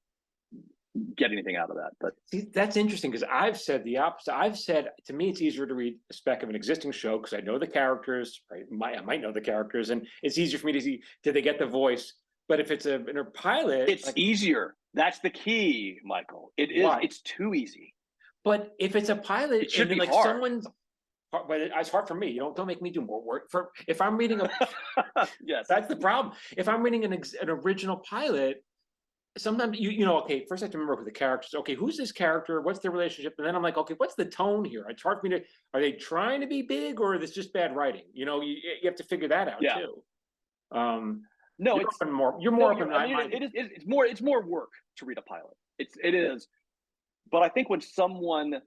get anything out of that. But see, that's interesting because I've said the opposite. I've said, to me, it's easier to read a spec of an existing show because I know the characters, right? I might know the characters, and it's easier for me to see, did they get the voice? But if it's a pilot, it's easier. That's the key, Michael. It is. Why? It's too easy. But if it's a pilot, it should be like hard. Someone's. But it's hard for me. Don't make me do more work. If I'm reading a, yes, that's the problem. If I'm reading an original pilot. Sometimes okay, first I have to remember who the characters. Okay, who's this character? What's their relationship? And then I'm like, okay, what's the tone here? It's hard for me to. Are they trying to be big, or is this just bad writing? You have to figure that out too. No, you're more open. It's more work to read a pilot. It is, but I think when someone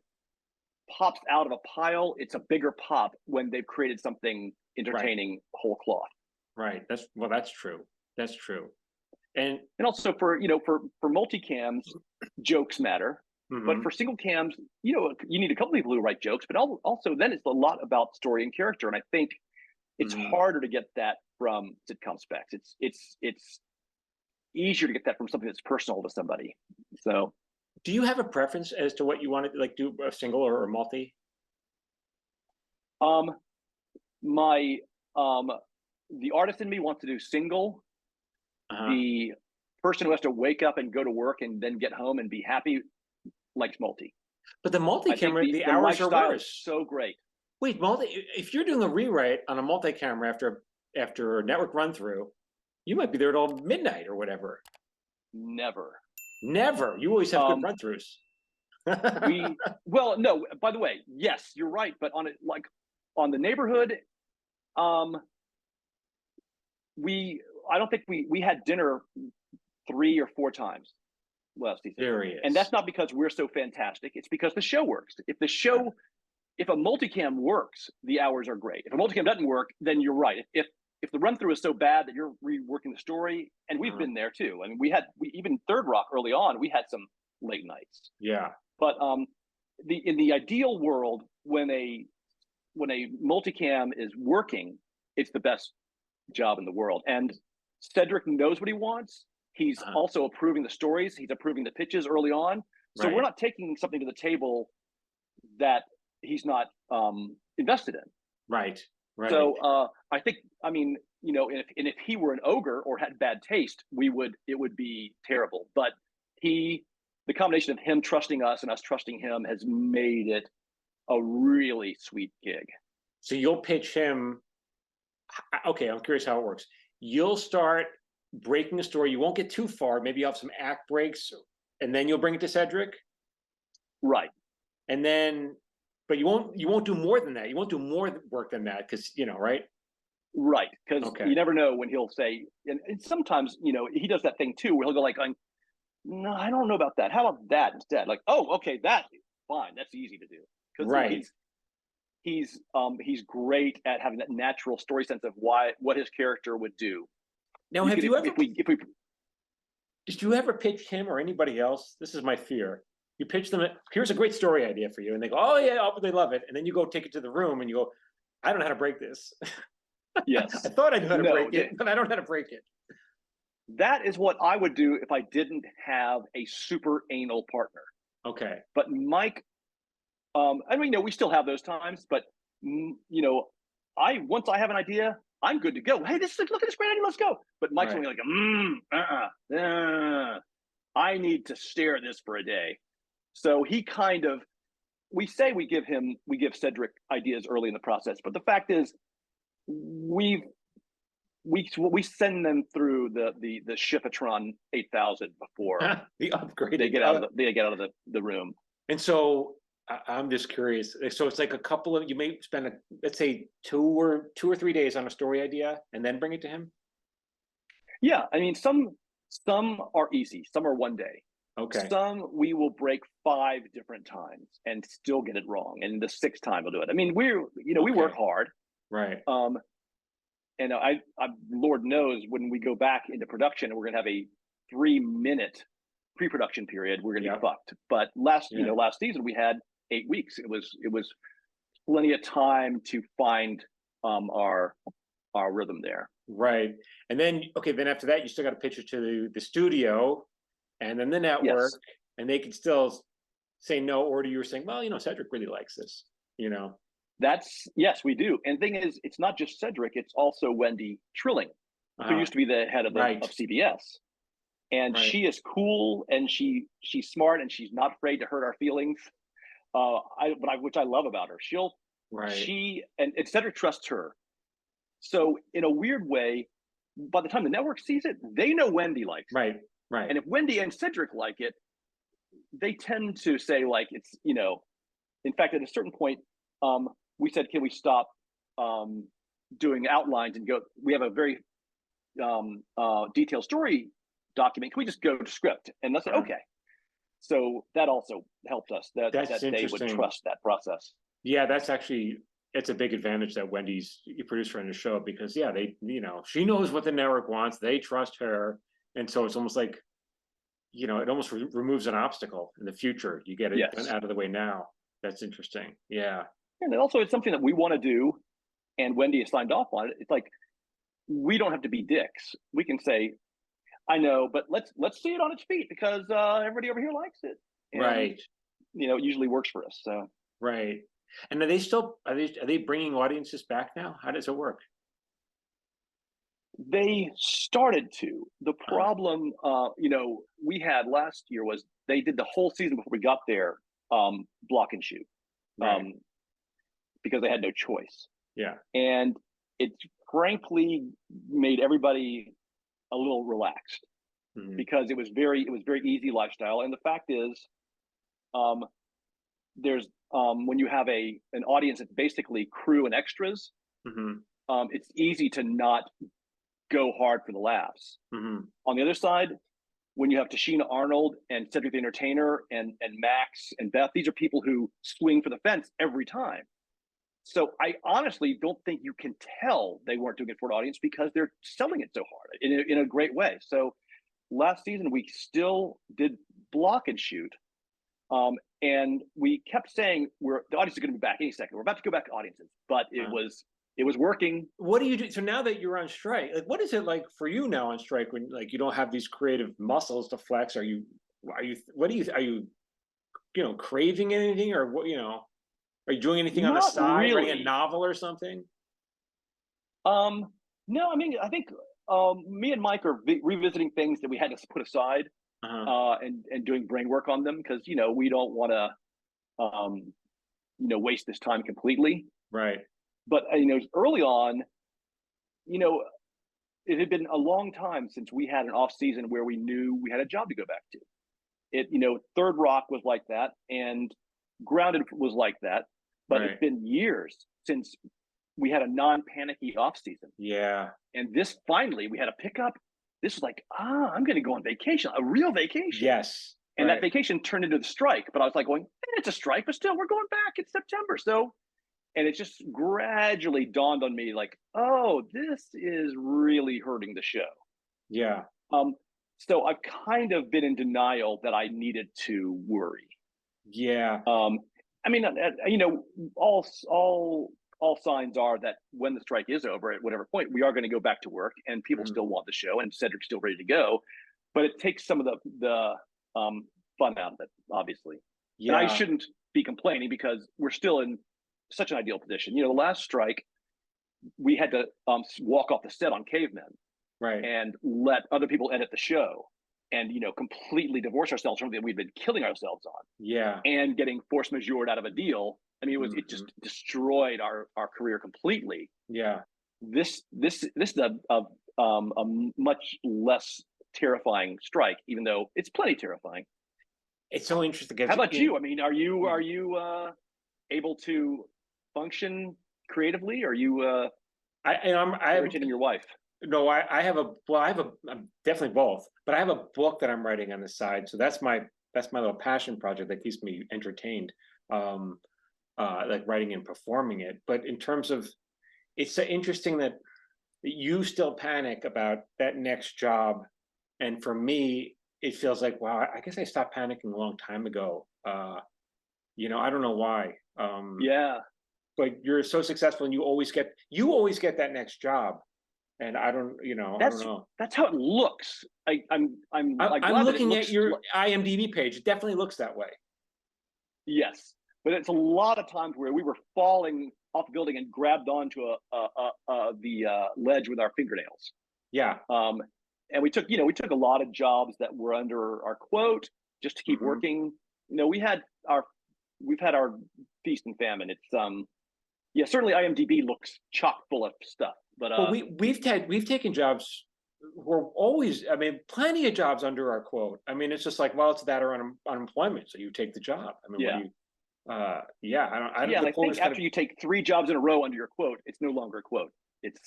pops out of a pile, it's a bigger pop when they've created something entertaining whole cloth. Right. That's true. That's true. And also for multicams, jokes matter. But for single cams, you need a couple people who write jokes, but also then it's a lot about story and character. And I think it's harder to get that from sitcom specs. It's easier to get that from something that's personal to somebody. So, do you have a preference as to what you want to like do, a single or a multi? My the artist in me wants to do single. The person who has to wake up and go to work and then get home and be happy likes multi. But the multi-camera, the hours are worse. So great. Wait, if you're doing a rewrite on a multi-camera after a network run through, you might be there till midnight or whatever. Never. You always have good run throughs. Well, no, by the way, yes, you're right. But on the Neighborhood, I don't think we had dinner 3 or 4 times last season. Serious. And that's not because we're so fantastic. It's because the show works. If a multicam works, the hours are great. If a multicam doesn't work, then you're right. If the run through is so bad that you're reworking the story, and we've been there too. I mean, we even Third Rock early on, we had some late nights. Yeah. But in the ideal world, when a multicam is working, it's the best job in the world. And Cedric knows what he wants. He's also approving the stories. He's approving the pitches early on. So we're not taking something to the table that he's not invested in. Right. So I think, if he were an ogre or had bad taste, it would be terrible. But the combination of him trusting us and us trusting him has made it a really sweet gig. So you'll pitch him. Okay, I'm curious how it works. You'll start breaking a story. You won't get too far. Maybe you'll have some act breaks, and then you'll bring it to Cedric. Right. And then, but you won't do more than that. You won't do more work than that because, right? Right. Because you never know when he'll say, and sometimes, he does that thing too, where he'll go no, I don't know about that. How about that instead? Like, oh, okay, that's fine. That's easy to do. Because he's great at having that natural story sense of what his character would do. Now, did you ever pitch him or anybody else? This is my fear. You pitch them, here's a great story idea for you. And they go, oh yeah, they love it. And then you go take it to the room and you go, I don't know how to break this. Yes. I thought I knew how to break it, but I don't know how to break it. That is what I would do if I didn't have a super anal partner. Okay. But Mike, we still have those times, but once I have an idea, I'm good to go. Hey, look at this great idea, let's go. But Mike's only I need to stare at this for a day. So he we give Cedric ideas early in the process, but the fact is we send them through the Shiffatron 8000 before the upgrade. They get out of the room. And so I'm just curious. So it's like you may spend let's say 2 or 3 days on a story idea and then bring it to him. Yeah, I mean some are easy, some are one day. Okay. Some we will break 5 different times and still get it wrong, and the 6th time we'll do it. I mean, we work hard, right? And Lord knows when we go back into production, we're going to have a 3-minute pre-production period. We're going to be fucked. But last season we had 8 weeks. It was plenty of time to find our rhythm there. Right. And then after that, you still got to pitch it to the studio and then the network, and they can still say no, or you were saying, well, Cedric really likes this, Yes, we do. And the thing is, it's not just Cedric, it's also Wendy Trilling, who used to be the head of CBS. And she is cool, and she's smart, and she's not afraid to hurt our feelings. Which I love about her. And Cedric trusts her. So in a weird way, by the time the network sees it, they know Wendy likes it. Right. And if Wendy and Cedric like it, they tend to say it's, in fact, at a certain point, we said, can we stop doing outlines and go, we have a very detailed story document. Can we just go to script? And that's okay. So that also helped us that they would trust that process. Yeah, that's actually it's a big advantage that Wendy's a producer on the show, because they, she knows what the network wants. They trust her. And so it's almost like, it almost removes an obstacle in the future. You get it out of the way now. That's interesting. Yeah. And also it's something that we want to do, and Wendy has signed off on it. It's like, we don't have to be dicks. We can say, I know, but let's see it on its feet, because everybody over here likes it. And, right. It usually works for us. So. Right. And are they bringing audiences back now? How does it work? They started to. The problem, we had last year was they did the whole season before we got there, block and shoot, because they had no choice. Yeah. And it frankly made everybody a little relaxed, because it was very easy lifestyle. And the fact is, there's when you have an audience that's basically crew and extras, it's easy to not go hard for the laughs. On the other side, when you have Tashina Arnold and Cedric the Entertainer and Max and Beth, these are people who swing for the fence every time. So I honestly don't think you can tell they weren't doing it for an audience, because they're selling it so hard in a great way. So last season we still did block and shoot. And we kept saying the audience is going to be back any second. We're about to go back to audiences, but it was working. What do you do? So now that you're on strike, like, what is it like for you now on strike, when like you don't have these creative muscles to flex? Are you craving anything, or what, are you doing anything on the side, really. Writing a novel or something? No, I mean, I think me and Mike are revisiting things that we had to put aside. And doing brain work on them, because we don't want to waste this time completely. Right. But early on, it had been a long time since we had an off season where we knew we had a job to go back to. Third Rock was like that, and Grounded was like that, but It's been years since we had a non-panicky off season. Yeah. And this finally we had a pickup. This was like, I'm going to go on vacation, a real vacation. Yes. And that vacation turned into the strike. But I was like going, it's a strike, but still, we're going back in September. So, and it just gradually dawned on me, like, oh, this is really hurting the show. Yeah. So I've kind of been in denial that I needed to worry. Yeah. I mean, all signs are that when the strike is over, at whatever point, we are going to go back to work, and people still want the show, and Cedric's still ready to go. But it takes some of the fun out of it, obviously. Yeah. And I shouldn't be complaining, because we're still in such an ideal position. The last strike, we had to walk off the set on Cavemen, and let other people edit the show, and completely divorce ourselves from something that we've been killing ourselves on. Yeah. And getting force majeure out of a deal. I mean, it just destroyed our career completely. Yeah. This is a much less terrifying strike, even though it's plenty terrifying. It's so interesting. How about you? I mean, are you able to function creatively? Are you I'm irritating your wife? No, I'm definitely both, but I have a book that I'm writing on the side. So that's my little passion project that keeps me entertained. Like writing and performing it. But in terms of, it's so interesting that you still panic about that next job. And for me, it feels like, wow, I guess I stopped panicking a long time ago. I don't know why. Yeah. But you're so successful, and you always get that next job. And I don't know. That's how it looks. I'm looking at your IMDb page. It definitely looks that way. Yes. But it's a lot of times where we were falling off the building and grabbed onto the ledge with our fingernails. Yeah. And we took a lot of jobs that were under our quote just to keep working. We've had our feast and famine. It's certainly IMDb looks chock full of stuff. But we've taken jobs. We're always, plenty of jobs under our quote. I mean, it's just like, well, it's that or unemployment, so you take the job. I mean, I think after you take 3 jobs in a row under your quote, it's no longer a quote. It's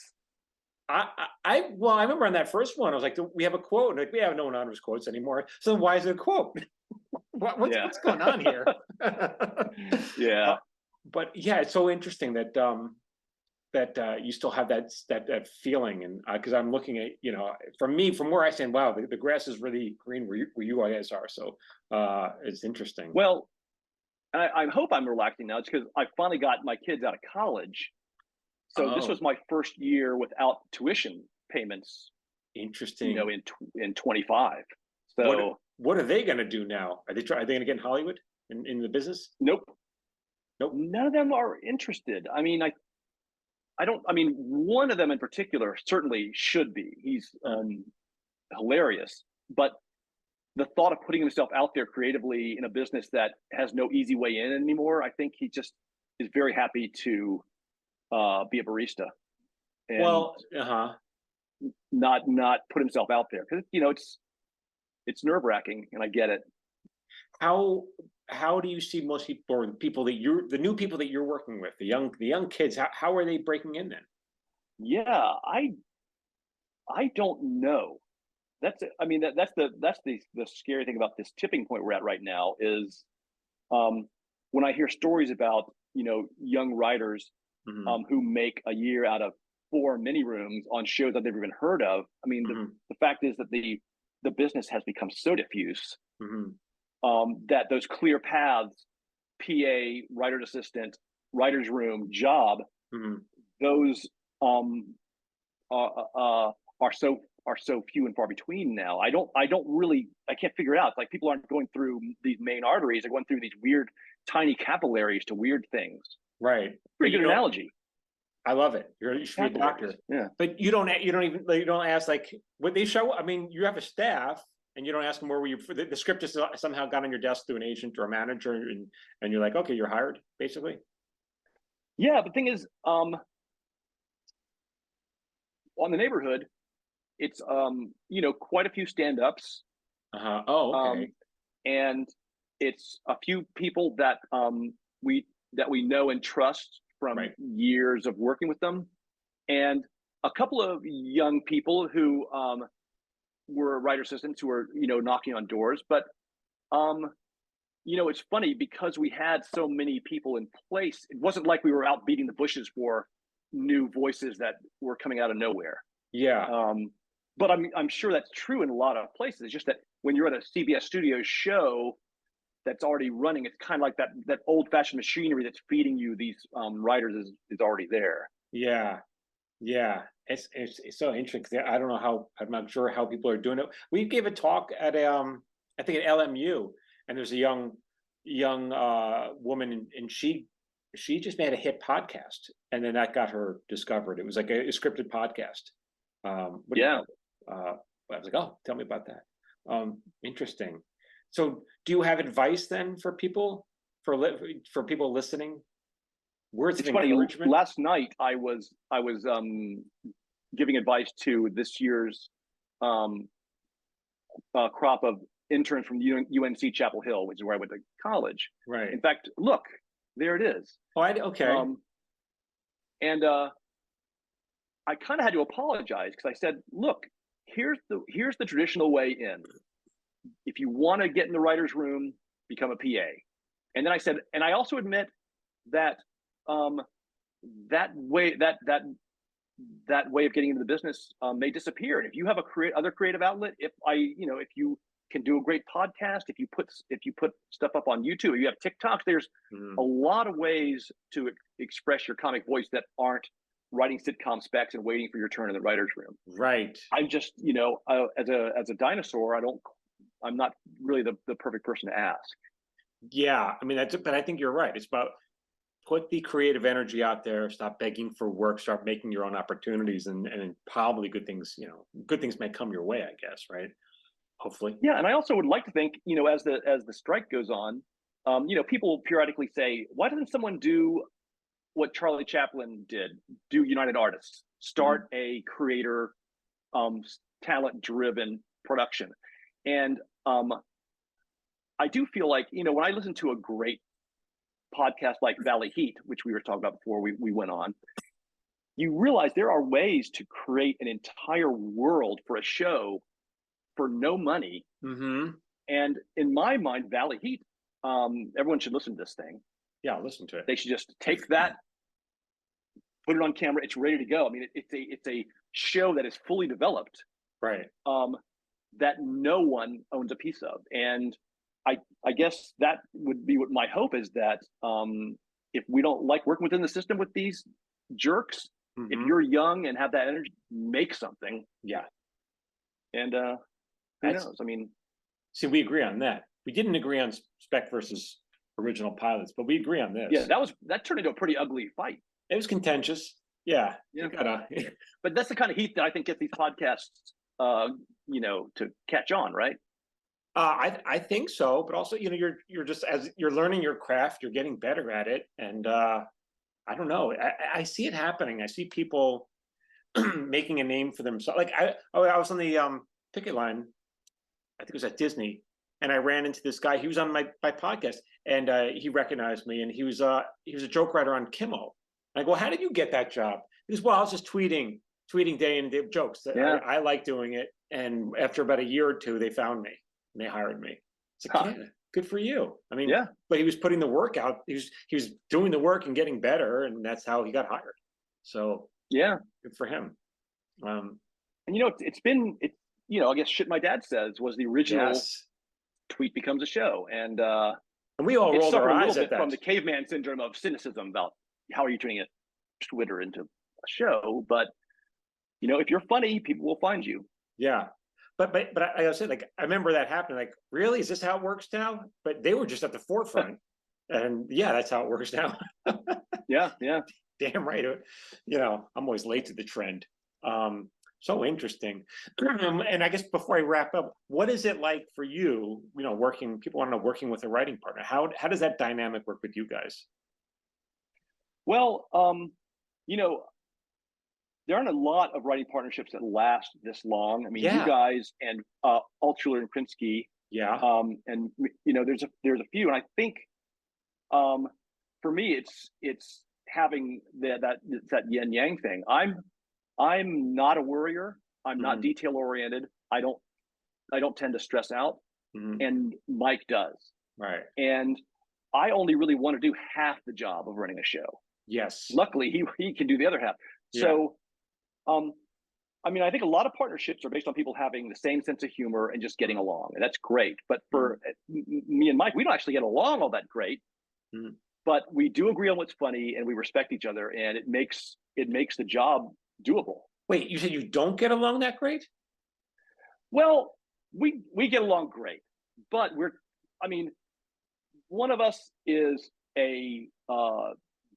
I remember on that first one, I was like, we have a quote. Like, we have no one honors quotes anymore. So why is it a quote? What's going on here? Yeah. but yeah, it's so interesting that you still have that feeling, and because I'm looking at, from where I stand, wow, the grass is really green where you guys are. So it's interesting. Well, I hope I'm relaxing now. It's because I finally got my kids out of college. So this was Oh, my first year without tuition payments, interesting. in 25. What So what are they going to do now? Are they going to get in Hollywood in the business? nope, Nope. none of them are interested. I mean, I don't. I mean, one of them in particular certainly should be. He's hilarious, but the thought of putting himself out there creatively in a business that has no easy way in anymore, I think he just is very happy to be a barista and Well, not put himself out there because it's nerve wracking, and I get it. how do you see most people, or the new people that you're working with, the young kids, how are they breaking in then? Yeah, I don't know. I mean that's the scary thing about this tipping point we're at right now is when I hear stories about young writers Hmm. who make a year out of 4 mini rooms on shows I've never even heard of. I mean, Hmm. the fact is that the business has become so diffuse Hmm. that those clear paths, PA, writer's assistant, writer's room, job, Hmm. those um, are so few and far between now. I can't figure it out. It's like people aren't going through these main arteries; they're going through these weird, tiny capillaries to weird things. Right. But Pretty good analogy. I love it. You should be a doctor. Yeah. But you don't ask like, would they show? I mean, you have a staff, and you don't ask them where were you. The script just somehow got on your desk through an agent or a manager, and you're like, okay, you're hired, basically. Yeah, the thing is, on the neighborhood, it's quite a few stand-ups, Oh, um, okay. and it's a few people that we know and trust from Right. years of working with them, and a couple of young people who were writer assistants who are knocking on doors. But it's funny because we had so many people in place. It wasn't like we were out beating the bushes for new voices that were coming out of nowhere. Yeah. But I'm sure that's true in a lot of places. It's just that when you're at a CBS Studios show that's already running, it's kind of like that old fashioned machinery that's feeding you these writers is already there. Yeah. Yeah. It's so interesting. 'Cause I don't know how. I'm not sure how people are doing it. We gave a talk at I think at LMU, and there's a young woman, and she just made a hit podcast, and then that got her discovered. It was like a scripted podcast. What do you Yeah. call it? I was like, oh, tell me about that. Interesting. So, do you have advice then for people for people listening? Words of It's funny. encouragement. Last night I was giving advice to this year's um, crop of interns from UNC Chapel Hill, which is where I went to college. Right. In fact, look, there it is. Oh, okay. And I kind of had to apologize because I said, look, here's the traditional way in. If you want to get in the writer's room, become a PA. And then I said, and I also admit that that way of getting into the business may disappear. And if you have other creative outlet, if you can do a great podcast, if you put stuff up on YouTube, if you have TikToks, there's a lot of ways to express your comic voice that aren't writing sitcom specs and waiting for your turn in the writer's room. Right. I'm just, as a dinosaur, I'm not really the perfect person to ask. Yeah, I mean but I think you're right. It's about put the creative energy out there, stop begging for work, start making your own opportunities, and probably good things may come your way, I guess, right? Hopefully. Yeah, and I also would like to think, as the strike goes on, people periodically say, why doesn't someone do what Charlie Chaplin did? Do United Artists, start a creator, talent-driven production, and I do feel like when I listen to a great podcast like Valley Heat, which we were talking about before we went on, you realize there are ways to create an entire world for a show for no money. And in my mind, Valley Heat, everyone should listen to this thing. Yeah, I'll listen to it. They should just take that, put it on camera. It's ready to go. I mean, it's a show that is fully developed, Right. that no one owns a piece of. And I guess that would be what my hope is, that if we don't like working within the system with these jerks, if you're young and have that energy, make something. Yeah. And who knows? I mean, see, we agree on that. We didn't agree on spec versus original pilots, but we agree on this. Yeah, that turned into a pretty ugly fight. It was contentious. Yeah. Yeah. Gotta... But that's the kind of heat that I think gets these podcasts, to catch on, right? I think so, but also, you're just, as you're learning your craft, you're getting better at it, and I don't know. I see it happening. I see people making a name for themselves. Like I was on the ticket line, I think it was at Disney, and I ran into this guy. He was on my podcast, and he recognized me, and he was a joke writer on Kimmel. I go, how did you get that job? He goes, well, I was just tweeting day and day jokes. Yeah. I like doing it, and after about a year or two, they found me and they hired me. It's like, yeah, good for you. I mean, yeah. But he was putting the work out. He was doing the work and getting better, and that's how he got hired. So yeah, good for him. And I guess Shit My Dad Says was the original Tweet Becomes a Show, and we all rolled our eyes at that from the caveman syndrome of cynicism about how are you turning Twitter into a show. But if you're funny, people will find you. Yeah. But I gotta say, like, I remember that happening. Like, really, is this how it works now? But they were just at the forefront, and yeah, that's how it works now. Yeah. Damn right. I'm always late to the trend. So interesting. And I guess before I wrap up, what is it like for you? Working. People want to know, working with a writing partner. How does that dynamic work with you guys? Well, there aren't a lot of writing partnerships that last this long. I mean, you guys and Altshuler and Krinsky. Yeah. And there's a few, and I think for me it's having that yin yang thing. I'm not a worrier. I'm not detail oriented. I don't tend to stress out, and Mike does. Right. And I only really want to do half the job of running a show. Yes. Luckily, he can do the other half. Yeah. So. I think a lot of partnerships are based on people having the same sense of humor and just getting along, and that's great. But for me and Mike, we don't actually get along all that great, but we do agree on what's funny, and we respect each other, and it makes the job doable. Wait, you said you don't get along that great? Well, we get along great, but one of us is a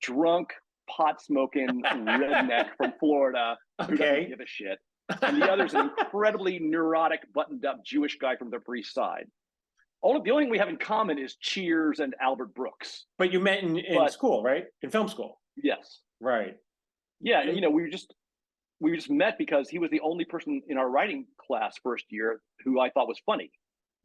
drunk, pot-smoking redneck from Florida who doesn't give a shit, and the other's an incredibly neurotic, buttoned-up Jewish guy from the Upper East Side. The only thing we have in common is Cheers and Albert Brooks. But you met in school, right? In film school. Yes. Right. Yeah, we just met because he was the only person in our writing class first year who I thought was funny.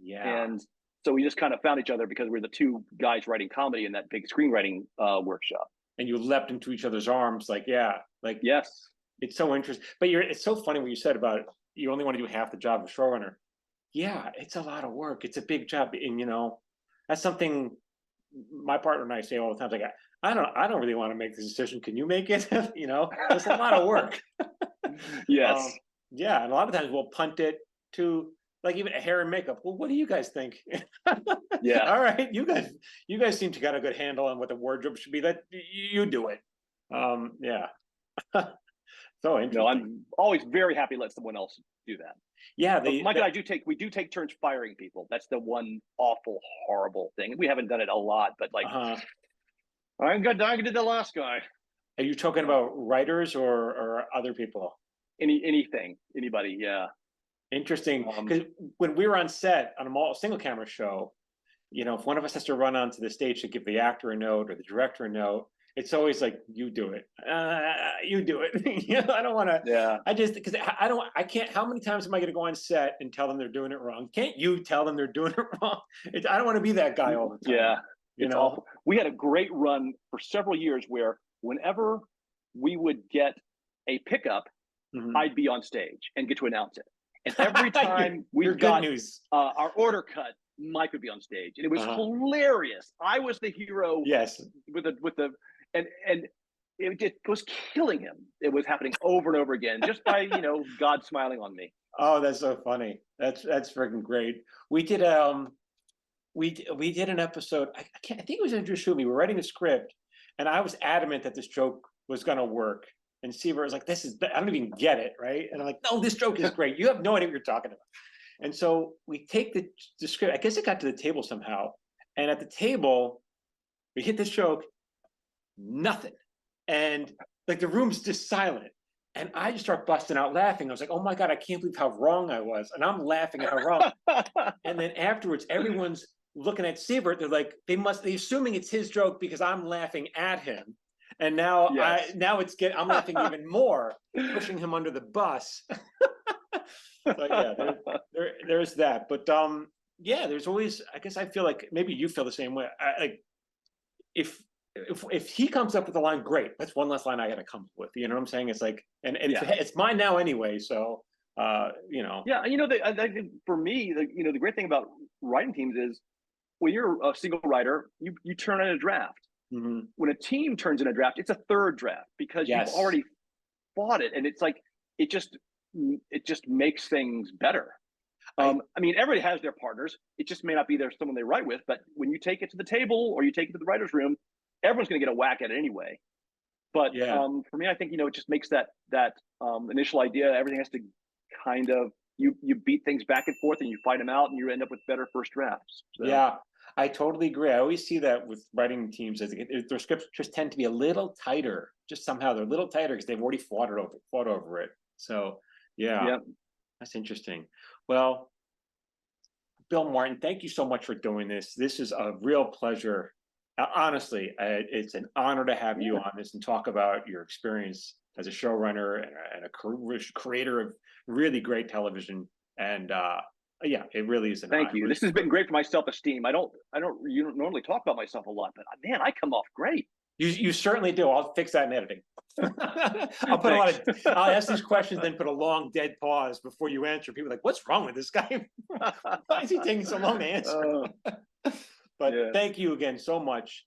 Yeah. And so we just kind of found each other because we're the two guys writing comedy in that big screenwriting workshop. And you leapt into each other's arms, yes. It's so interesting. But it's so funny what you said about you only want to do half the job of showrunner. Yeah, it's a lot of work. It's a big job, and that's something my partner and I say all the time. Like, I don't really want to make this decision. Can you make it? It's a lot of work. Yes. Yeah, and a lot of times we'll punt it to like even hair and makeup. Well, what do you guys think? Yeah. All right, you guys seem to got a good handle on what the wardrobe should be. That you do it. Yeah. So interesting. No, I'm always very happy to let someone else do that. Yeah, Mike and I do take turns firing people. That's the one awful, horrible thing. We haven't done it a lot, but I did the last guy. Are you talking about writers or other people? Anybody? Yeah. Interesting, because when we were on set on a single camera show, if one of us has to run onto the stage to give the actor a note or the director a note, it's always like, you do it. You do it. I don't want to. Yeah. Because I can't. How many times am I going to go on set and tell them they're doing it wrong? Can't you tell them they're doing it wrong? I don't want to be that guy all the time. Yeah. Awful. We had a great run for several years where whenever we would get a pickup, I'd be on stage and get to announce it. And every time we got our order cut, Mike would be on stage, and it was hilarious. I was the hero. Yes. With the and it just was killing him. It was happening over and over again, just by God smiling on me. Oh, that's so funny. That's freaking great. We did we did an episode. I think it was Andrew Shumi. We were writing a script, and I was adamant that this joke was going to work. And Seaver was like, "This is, I don't even get it, right?" And I'm like, "No, this joke is great. You have no idea what you're talking about." And so we take the script. I guess it got to the table somehow. And at the table, we hit this joke, nothing. And like the room's just silent. And I just start busting out laughing. I was like, "Oh my God, I can't believe how wrong I was." And I'm laughing at how wrong. And then afterwards, everyone's looking at Siebert. They're like, they're assuming it's his joke because I'm laughing at him. And now I'm laughing even more, pushing him under the bus. So yeah, there's that. But yeah, there's always, I guess I feel like maybe you feel the same way. Like if he comes up with a line, great. That's one less line I got to come up with. You know what I'm saying? It's like, and it's mine now anyway. So Yeah, I think for me, the great thing about writing teams is when you're a single writer, you turn in a draft. Mm-hmm. When a team turns in a draft, it's a third draft because you've already fought it, and it's like it just makes things better. I mean, everybody has their partners. It just may not be someone they write with, but when you take it to the table or you take it to the writer's room, everyone's going to get a whack at it anyway. But for me, I think it just makes that initial idea. Everything has to kind of you beat things back and forth, and you fight them out, and you end up with better first drafts. So. Yeah, I totally agree. I always see that with writing teams, their scripts just tend to be a little tighter. Just somehow they're a little tighter because they've already fought over it. So yeah, that's interesting. Well, Bill Martin, thank you so much for doing this. This is a real pleasure. Honestly, it's an honor to have you on this and talk about your experience as a showrunner and a creator of really great television. And it really is an honor. Thank you. This has been great for my self-esteem. I don't normally talk about myself a lot, but man, I come off great. You certainly do. I'll fix that in editing. I'll ask these questions, then put a long dead pause before you answer. People are like, "What's wrong with this guy? Why is he taking so long to answer?" But thank you again so much.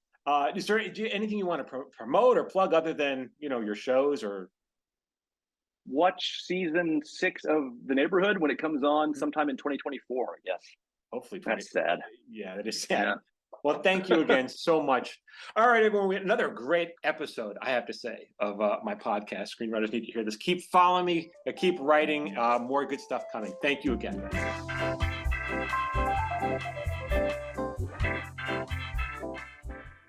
Is there anything you want to promote or plug other than your shows? Or watch season 6 of The Neighborhood when it comes on sometime in 2024. Yes, hopefully. That's sad. Yeah, that is sad. Yeah. Well, thank you again so much. All right, everyone, we had another great episode, I have to say, of my podcast. Screenwriters Need to Hear This. Keep following me. Keep writing. More good stuff coming. Thank you again.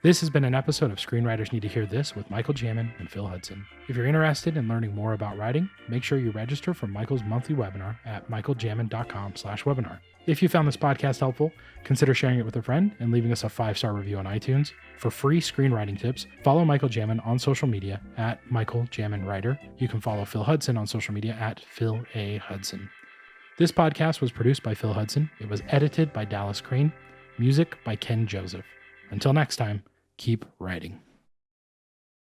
This has been an episode of Screenwriters Need to Hear This with Michael Jamin and Phil Hudson. If you're interested in learning more about writing, make sure you register for Michael's monthly webinar at michaeljamin.com/webinar. If you found this podcast helpful, consider sharing it with a friend and leaving us a 5-star review on iTunes. For free screenwriting tips, follow Michael Jamin on social media at Michael Jamin Writer. You can follow Phil Hudson on social media at Phil A. Hudson. This podcast was produced by Phil Hudson. It was edited by Dallas Crane. Music by Ken Joseph. Until next time, keep writing.